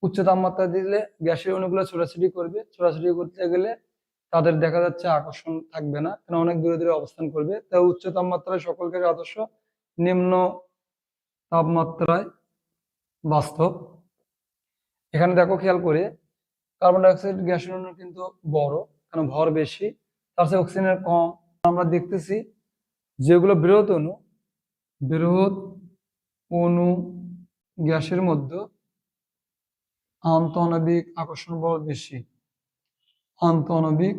উচ্চ তাপমাত্রা দিলে গ্যাসের অণুগুলো ছোটাছুটি করবে, ছোটাছুটি করতে গেলে তাদের দেখা যাচ্ছে আকর্ষণ থাকবে না, কারণ অনেক দূরে দূরে অবস্থান করবে। তাই উচ্চ তাপমাত্রায় সকল গ্যাস আদর্শ, নিম্ন তাপমাত্রায় বাস্তব। এখানে দেখো খেয়াল করে, কার্বন ডাইঅক্সাইড গ্যাসের অণু কিন্তু বড়, কারণ ভর বেশি, তার চেয়ে অক্সিজেনের কম। আমরা দেখতেছি যেগুলো বৃহৎ অণু গ্যাসের মধ্যে আন্তঃআণবিক আকর্ষণ বল বেশি, আন্তঃআণবিক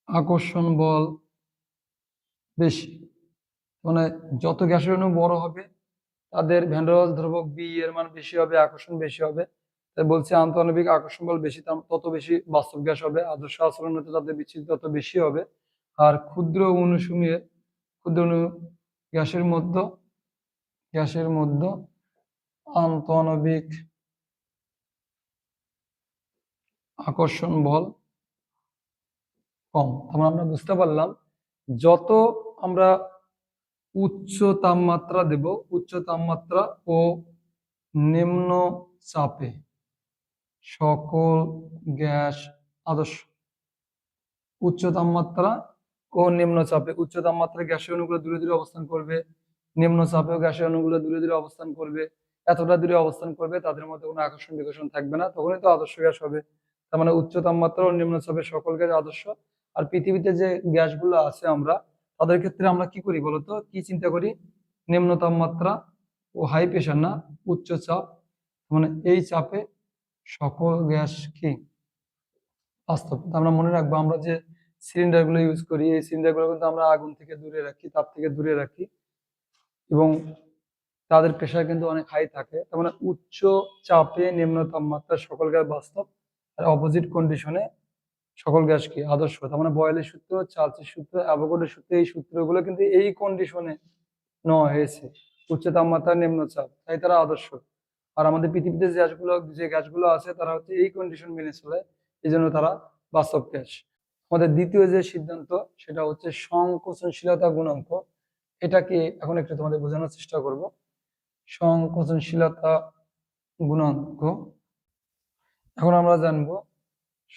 আকর্ষণ বল বেশি। মানে যত গ্যাসের অণু বড় হবে তাদের ভ্যান ডার ওয়ালস ধ্রুবক বি এর মান বেশি হবে, আকর্ষণ বেশি হবে। তাই বলছে আন্তঃআণবিক আকর্ষণ বল বেশি, তত বেশি বাস্তব গ্যাস হবে, আদর্শ আচরণ হতে তাদের বিচ্ছিন্ন তত বেশি হবে। আর ক্ষুদ্র অণু গ্যাসের মধ্যে আন্তঃআণবিক আকর্ষণ বল কম। তারপর আমরা বুঝতে পারলাম যত আমরা উচ্চ তাপমাত্রা দেব, উচ্চ তাপমাত্রা ও নিম্ন চাপে সকল গ্যাস আদর্শ, উচ্চ তাপমাত্রা ও নিম্ন চাপে, উচ্চ তাপমাত্রায় গ্যাসের অণুগুলো দূরে দূরে অবস্থান করবে, নিম্ন চাপেও গ্যাসের অণুগুলো দূরে দূরে অবস্থান করবে। এতটা দূরে অবস্থান করবে তাদের মধ্যে কোনো আকর্ষণ বিকর্ষণ থাকবে না, তখনই তো আদর্শ গ্যাস হবে। তার মানে উচ্চ তাপমাত্রা ও নিম্ন চাপে সকল গ্যাস আদর্শ। আর পৃথিবীতে যে গ্যাসগুলো আছে আমরা তাদের ক্ষেত্রে আমরা কি করি বলতো, কি চিন্তা করি? নিম্ন তাপমাত্রা ও হাই প্রেশার, না উচ্চ চাপ, মানে এই চাপে সকল গ্যাস কি বাস্তব। আমরা মনে রাখবো, আমরা যে সিলিন্ডার গুলো ইউজ করি এই সিলিন্ডার গুলো কিন্তু আমরা আগুন থেকে দূরে রাখি, তাপ থেকে দূরে রাখি, এবং তাদের প্রেশার কিন্তু অনেক হাই থাকে। তার মানে উচ্চ চাপে নিম্ন তাপমাত্রা সকল গ্যাস বাস্তব, আর অপোজিট কন্ডিশনে সকল গ্যাস কি আদর্শ। তার মানে বয়েলের সূত্র, চার্লসের সূত্র, অ্যাভোগাড্রোর সূত্র, এই সূত্রগুলো কিন্তু এই কন্ডিশনে নেওয়া হয়েছে, উচ্চ তাপমাত্রা নিম্ন চাপ, তাই তারা আদর্শ। আর আমাদের পৃথিবীতে যে গ্যাসগুলো আছে তারা হচ্ছে এই কন্ডিশন মেনে চলে, এই জন্য তারা বাস্তব গ্যাস। আমাদের দ্বিতীয় যে সিদ্ধান্ত সেটা হচ্ছে সংকোচনশীলতা গুণাঙ্ক। এটাকে এখন একটু তোমাদের বোঝানোর চেষ্টা করব। সংকোচনশীলতা গুণাঙ্ক, এখন আমরা জানবো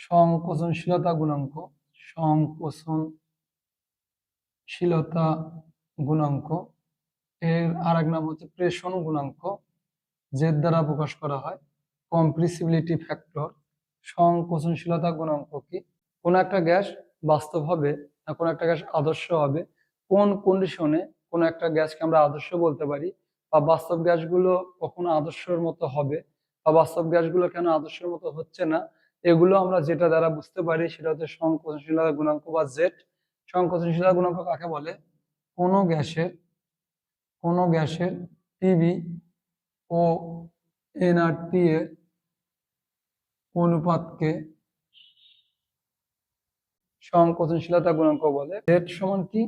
সংকোচনশীলতা গুণাঙ্ক। সংকোচনশীলতা গুণাঙ্ক এর আরেক নাম হচ্ছে প্রেষণ গুণাঙ্ক, জেড দ্বারা প্রকাশ করা হয়, কম্প্রেসিবিলিটি ফ্যাক্টর। সংকোচনশীলতা গুণাঙ্ক কি? কোন একটা গ্যাস বাস্তব হবে না কোন একটা গ্যাস আদর্শ হবে, কোন কন্ডিশনে কোন একটা গ্যাসকে আমরা আদর্শ বলতে পারি, বা বাস্তব গ্যাসগুলো কখনো আদর্শের মতো হবে, বা বাস্তব গ্যাসগুলো কেন আদর্শের মতো হচ্ছে না, এগুলো আমরা যেটা দ্বারা বুঝতে পারি সেটা হচ্ছে সংকোচনশীলতা গুণাঙ্ক বা জেড। সংকোচনশীলতা গুণাঙ্ক কাকে বলে? কোনো গ্যাসের পিবি ও এনআরটি এর অনুপাতকে সংকোচনশীলতা গুণাঙ্ক বলে। জেড সমান কি?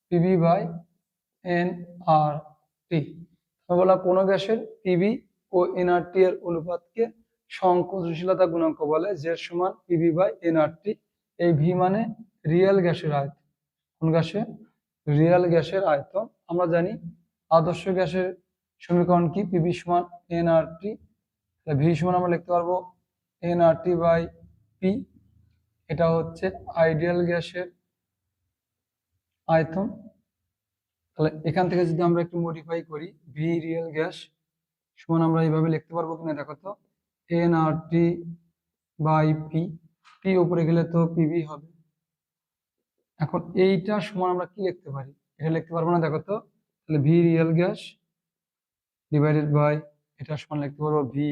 PV by nRT. বলা কোনো গ্যাসের পিবি ও এনআরটি এর অনুপাতকে সংকোচনশীলতা গুণাঙ্ক বলে, জেড সমান পিবি বাই এনআরটি। এই ভি মানে রিয়েল গ্যাসের আয়তন। কোন গ্যাসের? রিয়েল গ্যাসের আয়তন। আমরা জানি আদর্শ গ্যাসের সমীকরণ কি? পিবি সমান এনআরটি। ভি সমান আমরা লিখতে পারবো এনআরটি বাই পি। এটা হচ্ছে আইডিয়াল গ্যাসের আয়তন। তাহলে এখান থেকে যদি আমরা একটু মডিফাই করি, ভি রিয়েল গ্যাস সমান আমরা এইভাবে লিখতে পারবো কিনা দেখো তো, এনআরটি বাই পি। পি উপরে গেলে তো পিভি হবে। এখন এইটা সমান আমরা কি লিখতে পারি? এটা লিখতে পারবো না, দেখো তো। তাহলে V real gas divided by এটা সমান লিখতে পারবো ভি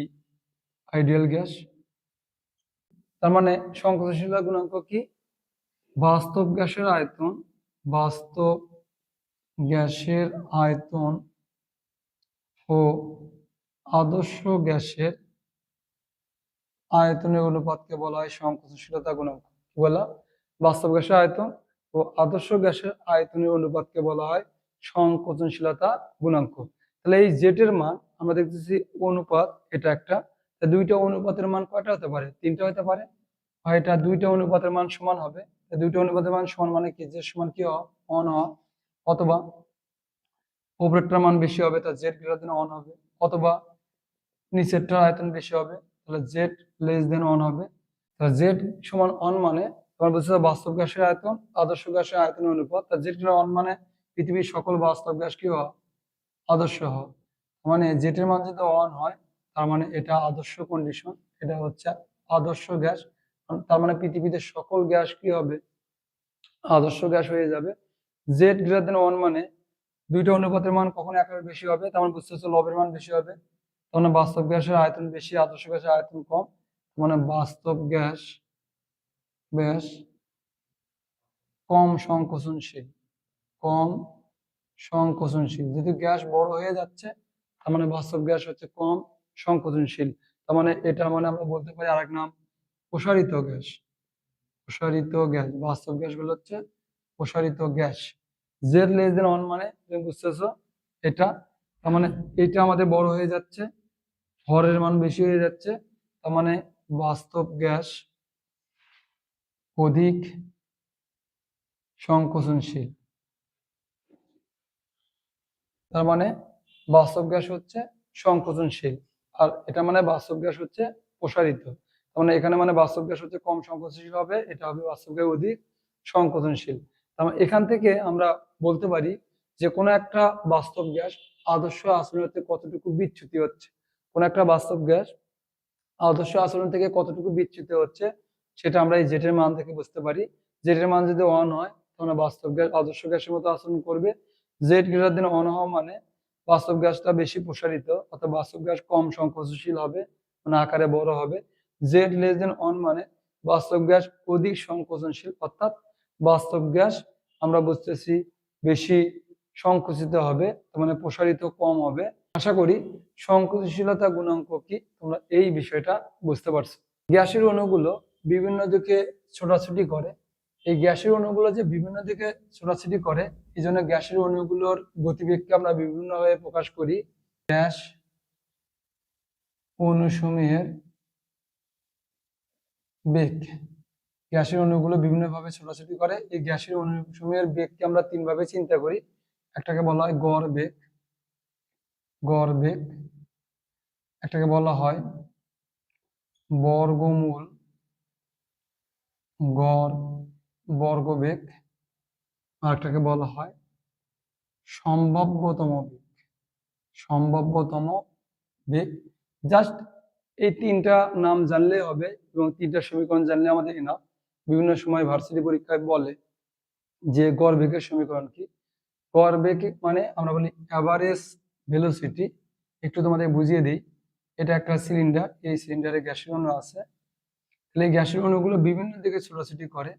আইডিয়াল গ্যাস। তার মানে সংকোচনশীলতা গুণাঙ্ক কি? বাস্তব গ্যাসের আয়তন, বাস্তব গ্যাসের আয়তন ও আদর্শ গ্যাসের আয়তনের অনুপাতকে বলা হয় সংকোচনশীলতা গুণাঙ্ক। কি বলা? বাস্তব গ্যাসের আয়তন ও আদর্শ গ্যাসের আয়তনের অনুপাতকে বলা হয় সংকোচনশীলতা গুণাঙ্ক। তাহলে এই জেটের মান আমরা দেখতেছি অনুপাত, এটা একটা, দুইটা অনুপাতের মান কয়টা হতে পারে? তিনটা হতে পারে। হয় এটা দুইটা অনুপাতের মান সমান হবে, দুইটা অনুপাতের মান সমান মানে কি, যে সমান কি অন হওয়া, অথবা উপরেরটার মান বেশি হবে তার জেড গ্রেটার দেন অন হবে, অথবা নিচেরটার আয়তন বেশি হবে তাহলে জেড লেস দেন অন হবে। তাহলে জেড সমান অন মানে তোমার বলছে বাস্তব গ্যাসের আয়তন আদর্শ গ্যাসের আয়তনের অনুপাত। তার জেড গ্রেটার অন মানে পৃথিবীর সকল বাস্তব গ্যাস কি হওয়া, আদর্শ হওয়া। মানে জেটের মান যদি অন হয় তার মানে এটা আদর্শ কন্ডিশন, এটা হচ্ছে আদর্শ গ্যাস। তার মানে পৃথিবীতে সকল গ্যাস কি হবে, আদর্শ গ্যাস হয়ে যাবে। জেড গ্রেটার দেন অন মানে দুইটা অনুপাতের মান কখন একের বেশি হবে, তেমন বুঝতে হচ্ছে লবের মান বেশি হবে, মানে বাস্তব গ্যাসের আয়তন বেশি আদর্শ গ্যাসের আয়তন কম, মানে বাস্তব গ্যাস বেশ কম সংকোচনশীল, কম সংকোচনশীল। যেহেতু গ্যাস বড় হয়ে যাচ্ছে তার মানে বাস্তব গ্যাস হচ্ছে কম সংকোচনশীল। তার মানে এটা মানে আমরা বলতে পারি আরেক নাম প্রসারিত গ্যাস। প্রসারিত গ্যাস, বাস্তব গ্যাস গুলো হচ্ছে প্রসারিত gas. Z less than on মানে তুমি বুঝতেছো এটা, তার মানে এটা আমাদের বড় হয়ে যাচ্ছে, হরের মান বেশি হয়ে যাচ্ছে, তার মানে বাস্তব গ্যাস অধিক সংকোচনশীল। তার মানে বাস্তব গ্যাস হচ্ছে সংকোচনশীল, আর এটা মানে বাস্তব গ্যাস হচ্ছে প্রসারিত। তার মানে এখানে মানে বাস্তব গ্যাস হচ্ছে কম সংকোচনশীল হবে, এটা হবে বাস্তব গ্যাস অধিক সংকোচনশীল। তার মানে এখান থেকে আমরা বলতে পারি যে কোনো একটা বাস্তব গ্যাস আদর্শ আচরণ হতে কতটুকু বিচ্যুতি হচ্ছে, কোন একটা বাস্তব গ্যাস আদর্শ আচরণ থেকে কতটুকু বিচ্যুত হচ্ছে সেটা আমরা এই জেটের মান থেকে বুঝতে পারি। জেটের মান যদি অন হয় তাহলে বাস্তব গ্যাস আদর্শ গ্যাসের মতো আচরণ করবে। জেড গ্রেটার দেন অন হওয়া মানে বাস্তব গ্যাসটা বেশি প্রসারিত, অর্থাৎ বাস্তব গ্যাস কম সংকোচনশীল হবে, মানে আকারে বড় হবে। জেড লেস দেন অন মানে বাস্তব গ্যাস অধিক সংকোচনশীল, অর্থাৎ বাস্তব গ্যাস আমরা বুঝতেছি বেশি সংকুচিত হবে, মানে প্রসারিত কম হবে। আশা করি সংকোচনশীলতা গুণাঙ্ক কি তোমরা এই বিষয়টা বুঝতে পারছো। গ্যাসের অণুগুলো বিভিন্ন দিকে ছোটাছুটি করে, এই গ্যাসের অণুগুলো যে বিভিন্ন দিকে ছোটাছুটি করে এই জন্য গ্যাসের অণুগুলোর গতিবেগকে আমরা বিভিন্নভাবে প্রকাশ করি। গ্যাস অণুসমূহের বেগ, গ্যাসের অণুগুলো বিভিন্নভাবে ছোটাছুটি করে, এই গ্যাসের অণুসমূহের বেগকে আমরা তিন ভাবে চিন্তা করি। একটাকে বলা হয় গড় বেগ, গড় বেগ, একটাকে বলা হয় বর্গমূল গড় বর্গবেগ, আর একটাকে বলা হয় সম্ভাব্যতম বেগ, সম্ভাব্যতম বেগ। জাস্ট এই তিনটা নাম জানলে হবে এবং তিনটা সমীকরণ জানলে আমাদের এনাফ। বিভিন্ন সময় ভার্সিটি পরীক্ষায় বলে যে গড় বেগের সমীকরণ কি। গড় বেগ মানে আমরা বলি অ্যাভারেজ ভেলোসিটি। একটু তোমাদের বুঝিয়ে দিই, এটা একটা সিলিন্ডার, এই সিলিন্ডারে গ্যাসের অণু আছে, তাহলে এই গ্যাসের অণুগুলো বিভিন্ন দিকে ছোটাছুটি করে,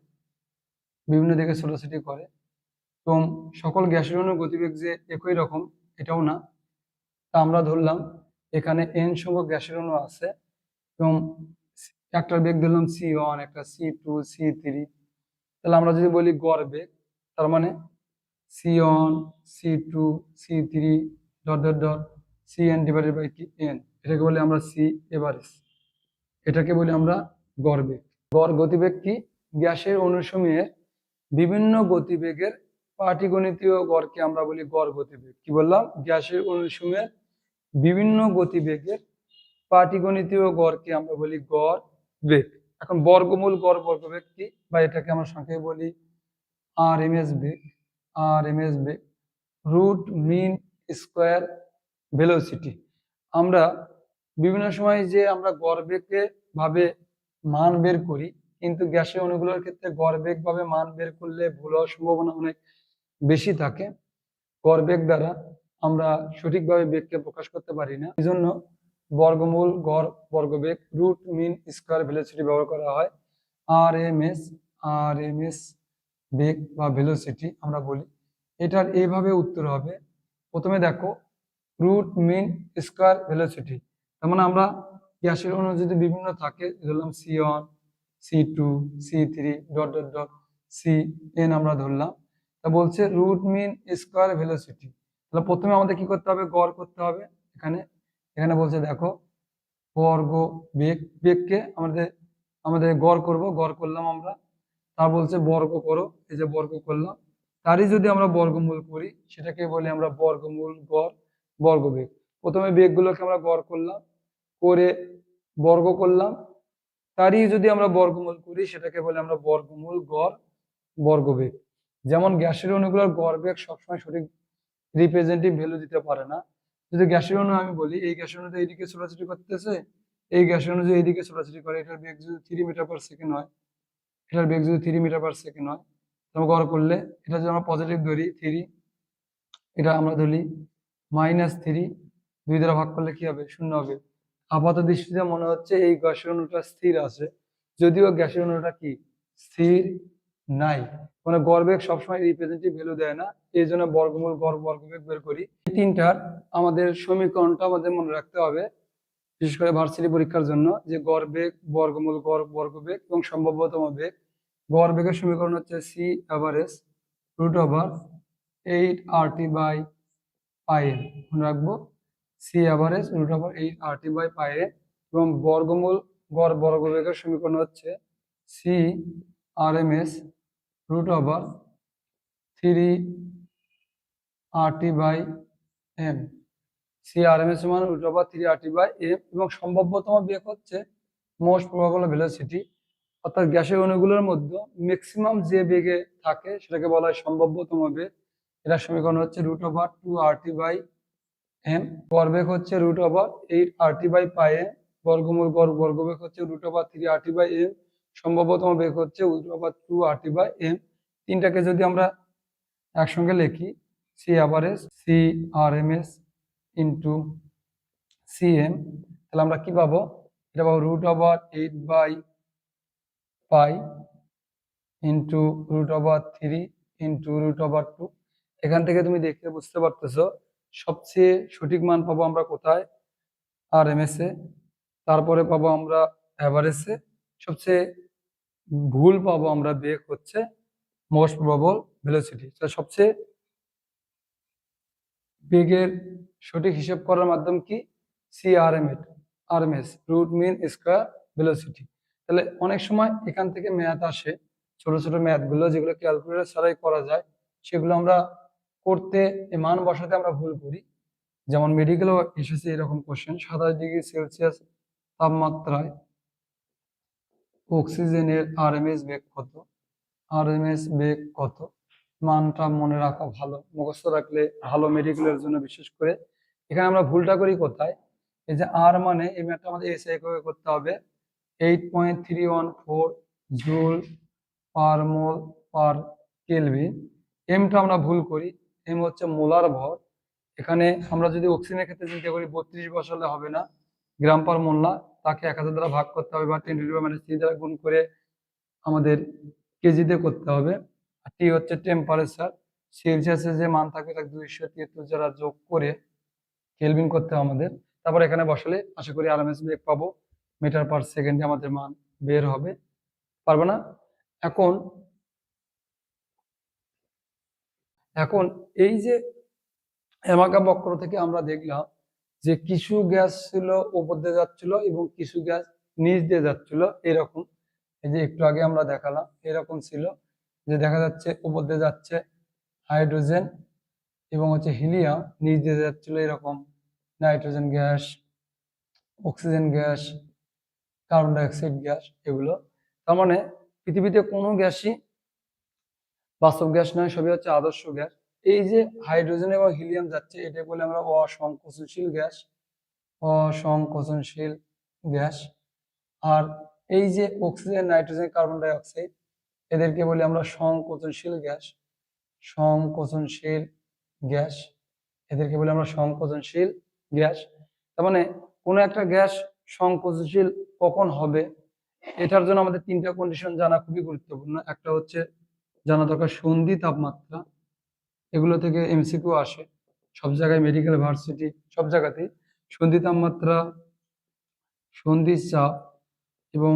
বিভিন্ন দিকে ছোটাছুটি করে এবং সকল গ্যাসের অণুর গতিবেগ যে একই রকম এটাও না। তা আমরা ধরলাম এখানে n সংখ্যক গ্যাসের অণু আছে এবং একটার বেগ ধরলাম c1, একটা c2, c3। তাহলে আমরা যদি বলি গড় বেগ তার মানে c1 c2 c3 dot dot dot cn divided by কি n, এটাকে বলি আমরা c এভারেজ, এটাকে বলি আমরা গড় বেগ। গড় গতিবেগ কি? গ্যাসের অণুসমূহের বিভিন্ন গতিবেগের পাটিগণিতীয় গড়কে আমরা বলি গড় গতিবেগ। কি বললাম? গ্যাসের অণুসমূহের বিভিন্ন গতিবেগের পাটিগণিতীয় গড়কে আমরা বলি গড় বেগ। এখন বর্গমূল গড় বর্গবেগ কি, বা এটাকে আমরা সংক্ষেপে বলি আরএমএস বেগ, আরএমএস বেগ, রুট মিন স্কোয়ার ভেলোসিটি। আমরা বিভিন্ন সময় যে আমরা গড় বেগে ভাবে মান বের করি, কিন্তু গ্যাসের অণুগুলোর ক্ষেত্রে গড় বেগ ভাবে মান বের করলে ভুল হওয়ার সম্ভাবনা অনেক বেশি থাকে। গড় বেগ দ্বারা আমরা সঠিকভাবে বেগকে প্রকাশ করতে পারি না। এই জন্য বর্গমূল, গড়, বর্গবেগ, রুট মিন স্কয়ার ভেলোসিটি ব্যবহার করা হয়। আরএমএস বেগ বা ভেলোসিটি আমরা বলি। এটার এইভাবে উত্তর হবে। প্রথমে দেখো রুট মিন স্কয়ার ভেলোসিটি, তার মানে আমরা গ্যাসের অণু যদি বিভিন্ন থাকে, ধরলাম C1, C2, C3 dot dot dot Cn আমরা ধরলাম। তা বলছে রুট মিন স্কয়ার ভেলোসিটি, তাহলে প্রথমে আমাদের কি করতে হবে, গড় করতে হবে। এখানে এখানে বলছে দেখো বর্গ বেগ, বেগকে আমাদের আমাদের গড় করব, গড় করলাম আমরা। তা বলছে বর্গ করো, এই যে বর্গ করলাম। তারই যদি আমরা বর্গমূল করি সেটাকে বলি আমরা বর্গমূল গড় বর্গবেগ। প্রথমে বেগগুলোকে আমরা গড় করলাম, করে বর্গ করলাম, তারই যদি আমরা বর্গমূল করি সেটাকে বলি আমরা বর্গমূল গড় বর্গবেগ। যেমন গ্যাসের অণুগুলোর গড় বেগ সবসময় সঠিক রিপ্রেজেন্টেটিভ ভ্যালু দিতে পারে না। যদি গ্যাসের অণু আমি বলি, এই গ্যাসের অণু এইদিকে ছোটাছুটি করতেছে, এই গ্যাসের অণু যদি এইদিকে ছোটাছুটি করে, এটার বেগ যদি 3 মিটার পার সেকেন্ড হয়, এটার বেগ যদি 3 মিটার পার সেকেন্ড হয়, তবে গড় করলে এটা যদি আমরা পজিটিভ ধরি 3, এটা আমরা ধরি -3, 2 দ্বারা ভাগ করলে কি হবে, 0 হবে। আপাত দৃষ্টিতে মনে হচ্ছে এই গ্যাসের অণুটা স্থির আছে, যদিও গ্যাসের অণুটা কি স্থির নাই। মানে গড়বেগ সবসময় রিপ্রেজেন্টেটিভ ভ্যালু দেয় না, এই জন্য বর্গমূল গড় বর্গবেগ বের করি। এই তিনটার আমাদের সমীকরণটা আমাদের মনে রাখতে হবে, বিশেষ করে ভার্সিটি পরীক্ষার জন্য, যে গড় বেগ, বর্গমূল গড় বর্গবেগ এবং সম্ভাব্যতম বেগ। গড় বেগের সমীকরণ হচ্ছে সি এভারেজ √8RT/πm, মনে রাখবো সি এভারেজ √8RT/πm। এবং বর্গমূল গড় বর্গবেগের সমীকরণ হচ্ছে C RMS √3RT/m, C RMS সমান √3RT/m। এবং সম্ভাব্যতম বেগ হচ্ছে মোস্ট প্রবাবল ভেলোসিটি, অর্থাৎ গ্যাসের অণুগুলোর মধ্যে ম্যাক্সিমাম যে বেগে থাকে সেটাকে বলা হয় সম্ভাব্যতম বেগ। এটার সমীকরণ হচ্ছে √2RT/m। গড়বেগ হচ্ছে √8RT/πm, বর্গমূল গড় বর্গবেগ হচ্ছে √3RT/m, সম্ভাব্যতম বেগ হচ্ছে √2RT/m। তিনটাকে যদি আমরা একসঙ্গে লিখি, c average c RMS into CM, তাহলে আমরা কি পাবো, এটা পাবো √8/π ইন্টু √3 ইন্টু √2। এখান থেকে তুমি দেখতে বুঝতে পারতেছো সবচেয়ে সঠিক মান পাবো আমরা কোথায়, আরএমএস এ, তারপরে পাবো আমরা এভারেজে, সবচেয়ে ভুল পাবো আমরা বেগ হচ্ছে মোস্ট প্রবাবল ভেলোসিটি। সবচেয়ে বেগের সঠিক হিসাব করার মাধ্যম কি, RMS root mean square velocity. তাহলে অনেক সময় এখান থেকে ম্যাথ আসে, ছোট ছোট ম্যাথ গুলো যেগুলো ক্যালকুলেটর ছাড়াই করা যায়, সেগুলো আমরা করতে মান বসাতে আমরা ভুল করি। যেমন মেডিকেলও এসেছে এরকম কোশ্চেন, 27°C তাপমাত্রায় অক্সিজেনের আরএমএস বেগ কত, আরএমএস বেগ কত, মানটা মনে রাখা ভালো, মুখস্থ রাখলে ভালো মেডিকেলের জন্য বিশেষ করে। এখানে আমরা ভুলটা করি কোথায়, এই যে আর মানে এই ম্যাথটা আমাদের এসআই করে করতে হবে, 8.314 জুল পার মোল পার কেলভিন। এমটা আমরা ভুল করি, এম হচ্ছে মোলার ভর। এখানে আমরা যদি অক্সিজেনের ক্ষেত্রে চিন্তা করি 32 বসালে হবে না, গ্রাম পার মোল্লা, তাকে 1000 দ্বারা ভাগ করতে হবে বা 10⁻³ দ্বারা গুণ করে আমাদের কেজিতে করতে হবে। আর টি হচ্ছে টেম্পারেচার, সেলসিয়াসে যে মান থাকবে তাকে 273 দ্বারা যোগ করে কেলভিন করতে হবে আমাদের। তারপর এখানে বসালে আশা করি আরএমএস বেগ পাবো, মিটার পার সেকেন্ডে আমাদের মান বের হবে। পারবো না? এখন এখন এই যে অ্যামাগা বক্র থেকে আমরা দেখলাম যে কিছু গ্যাস ছিল উপর দিয়ে যাচ্ছিল এবং কিছু গ্যাস নিচ দিয়ে যাচ্ছিল, এরকম। এই যে একটু আগে আমরা দেখালাম এরকম ছিল, যে দেখা যাচ্ছে উপর দিয়ে যাচ্ছে হাইড্রোজেন এবং হচ্ছে হিলিয়াম, নিচ দিয়ে যাচ্ছিল এরকম nitrogen gas, oxygen gas, carbon dioxide gas, এগুলো। তার মানে পৃথিবীতে কোনো গ্যাসই বাস্তব গ্যাস নয়, সবই হচ্ছে আদর্শ গ্যাস। এই যে হাইড্রোজেন এবং হিলিয়াম যাচ্ছে, এটা বলে আমরা অসংকোচনশীল গ্যাস, অসংকোচনশীল গ্যাস। আর এই যে oxygen, nitrogen, carbon die oxide, এদেরকে বলি আমরা সংকোচনশীল গ্যাস, সংকোচনশীল গ্যাস। এদেরকে বলি আমরা সংকোচনশীল গ্যাস। তার মানে কোনো একটা গ্যাস সংকোচনশীল কখন হবে, এটার জন্য আমাদের তিনটা কন্ডিশন জানা খুবই গুরুত্বপূর্ণ। একটা হচ্ছে জানা দরকার সন্ধি তাপমাত্রা, এগুলো থেকে এমসিকিউ আসে সব জায়গায়, মেডিকেল ভার্সিটি সব জায়গাতেই। সন্ধি তাপমাত্রা, সন্ধি চাপ এবং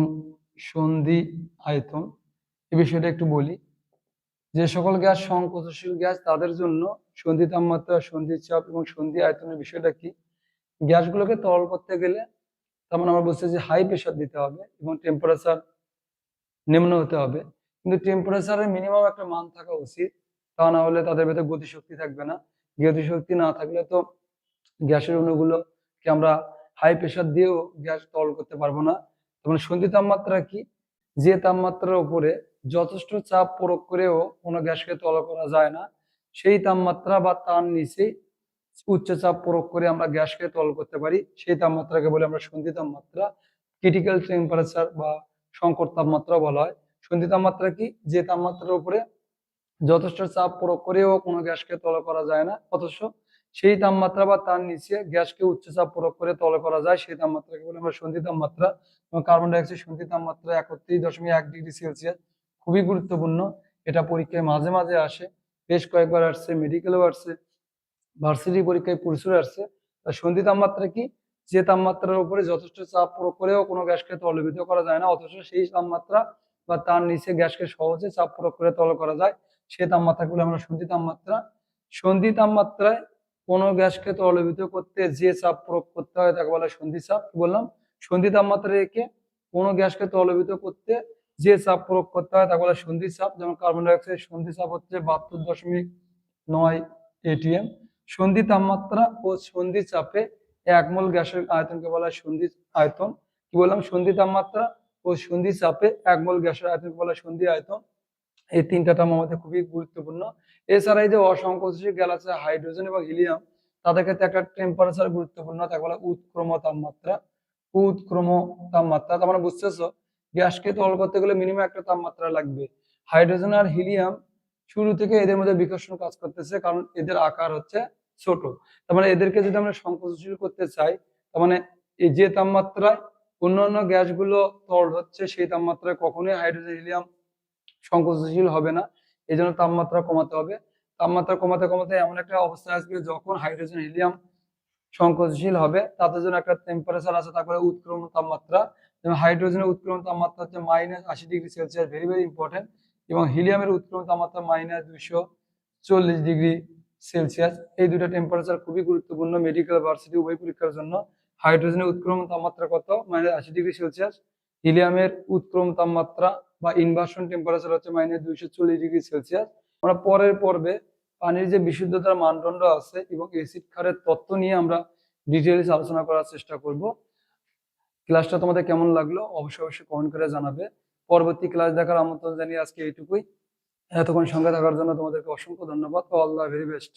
সন্ধি আয়তন, এই বিষয়টা একটু বলি। যে সকল গ্যাস সংকোচনশীল গ্যাস তাদের জন্য সন্ধি তাপমাত্রা, সন্ধি চাপ এবং সন্ধি আয়তনের বিষয়টা কি, গ্যাসগুলোকে তরল করতে গেলে তার মানে আমরা বলছি যে হাই প্রেশার দিতে হবে এবং টেম্পারেচার নিম্ন হতে হবে। কিন্তু টেম্পারেচারের মিনিমাম একটা মান থাকা উচিত, তা না হলে তাদের ভেতরে গতিশক্তি থাকবে না। গতিশক্তি না থাকলে তো গ্যাসের অণুগুলোকে আমরা হাই প্রেশার দিয়েও গ্যাস তরল করতে পারবো না। তখন সন্ধি তাপমাত্রা কি, যে তাপমাত্রার উপরে যথেষ্ট চাপ প্রয়োগ করেও কোনো গ্যাসকে তরল করা যায় না, সেই তাপমাত্রা বা তার নিচে উচ্চ চাপ প্রয়োগ করে আমরা গ্যাসকে তরল করতে পারি, সেই তাপমাত্রাকে বলে আমরা সন্ধি তাপমাত্রা। ক্রিটিক্যাল টেম্পারেচার বা সংকট তাপমাত্রা বলা হয়। সন্ধি তাপমাত্রা কি, যে তাপমাত্রার উপরে যথেষ্ট চাপ প্রয়োগ করেও কোনো গ্যাসকে তরল করা যায় না, অথচ সেই তাপমাত্রা বা তার নিচে গ্যাসকে উচ্চ চাপ প্রয়োগ করে তরল করা যায়, সেই তাপমাত্রাকে বলে আমরা সন্ধি তাপমাত্রা। এবং কার্বন ডাইঅক্সাইড সন্ধি তাপমাত্রা 31.1 ডিগ্রি সেলসিয়াস, খুবই গুরুত্বপূর্ণ। এটা পরীক্ষায় মাঝে মাঝে আসে, বেশ কয়েকবার আসছে, মেডিকেলেও আসছে, ভার্সিটি পরীক্ষায় প্রচুর আসছে। সন্ধি তাপমাত্রা কি, যে তাপমাত্রার উপরে যথেষ্ট চাপ প্রয়োগ করেও কোনো গ্যাসকে তরলীভূত করা যায় না, অথচ সেই তাপমাত্রা বা তার নিচে গ্যাসকে সহজে চাপ প্রয়োগ করে তরল করা যায়, সেই তাপমাত্রাগুলো আমরা সন্ধি তাপমাত্রা। সন্ধি তাপমাত্রায় কোনো গ্যাসকে তরলীভূত করতে যে চাপ প্রয়োগ করতে হয় তাকে বলা হয় সন্ধি চাপ। বললাম সন্ধি তাপমাত্রা রেখে কোনো গ্যাসকে তরলীভূত করতে যে চাপ প্রয়োগ করতে হয় তাকে বলা হয় সন্ধি চাপ। যেমন কার্বন ডাইঅক্সাইড সন্ধি চাপ হচ্ছে 72.9 ATM। সন্ধি তাপমাত্রা ও সন্ধি চাপে 1 মোল গ্যাসের আয়তনকে বলা হয় সন্ধি আয়তন। কি বললাম, সন্ধি তাপমাত্রা ও সন্ধি চাপে 1 মোল গ্যাসের আয়তনকে বলা হয় সন্ধি আয়তন। এই তিনটা টার্ম আমাদের খুবই গুরুত্বপূর্ণ। এছাড়া এই যে অসংকোচনশীল গ্যাস আছে হাইড্রোজেন এবং হিলিয়াম, তাদের ক্ষেত্রে একটা টেম্পারেচার গুরুত্বপূর্ণ, তাকে বলা হয় উৎক্রম তাপমাত্রা। উৎক্রম তাপমাত্রা তার মানে বুঝতেছো, গ্যাসকে তরল করতে গেলে মিনিমাম একটা তাপমাত্রা লাগবে। হাইড্রোজেন আর হিলিয়াম শুরু থেকে এদের মধ্যে বিকর্ষণ কাজ করতেছে, কারণ এদের আকার হচ্ছে ছোট। তার মানে এদেরকে যদি আমরা সংকোচনশীল করতে চাই, তার মানে এই যে তাপমাত্রায় অন্যান্য গ্যাসগুলো তরল হচ্ছে, সেই তাপমাত্রায় কখনোই হাইড্রোজেন হিলিয়াম সংকোচনশীল হবে না। এই জন্য তাপমাত্রা কমাতে হবে। তাপমাত্রা কমাতে কমাতে এমন একটা অবস্থা আসবে যখন হাইড্রোজেন হিলিয়াম সংকোচনশীল হবে, তাদের জন্য একটা টেম্পারেচার আছে, তারপরে উৎক্রমণ তাপমাত্রা। যেমন হাইড্রোজেনের উৎক্রমণ তাপমাত্রা হচ্ছে -80 degree Celsius, very very important. এবং হিলিয়ামের উৎক্রমণ তাপমাত্রা -240 ডিগ্রি সেলসিয়াস। এই দুটো টেম্পারেচার খুবই গুরুত্বপূর্ণ মেডিকেল ভার্সিটি উভয় পরীক্ষার জন্য। হাইড্রোজেনের উৎক্রমণ তাপমাত্রা কত, -80 ডিগ্রি সেলসিয়াস। হিলিয়ামের উৎক্রমণ তাপমাত্রা বা ইনভার্সন টেম্পারেচার হচ্ছে -240 ডিগ্রি সেলসিয়াস। আমরা পরের পর্বে পানির যে বিশুদ্ধতার মানদণ্ড আছে এবং অ্যাসিড ক্ষারের তত্ত্ব নিয়ে আমরা ডিটেইলস আলোচনা করার চেষ্টা করব। ক্লাসটা তোমাদের কেমন লাগলো অবশ্যই অবশ্যই কমেন্ট করে জানাবে। পরবর্তী ক্লাস দেখার আমন্ত্রণ জানিয়ে আজকে এইটুকুই। এতক্ষণ সঙ্গে থাকার জন্য তোমাদেরকে অসংখ্য ধন্যবাদ। All the very best.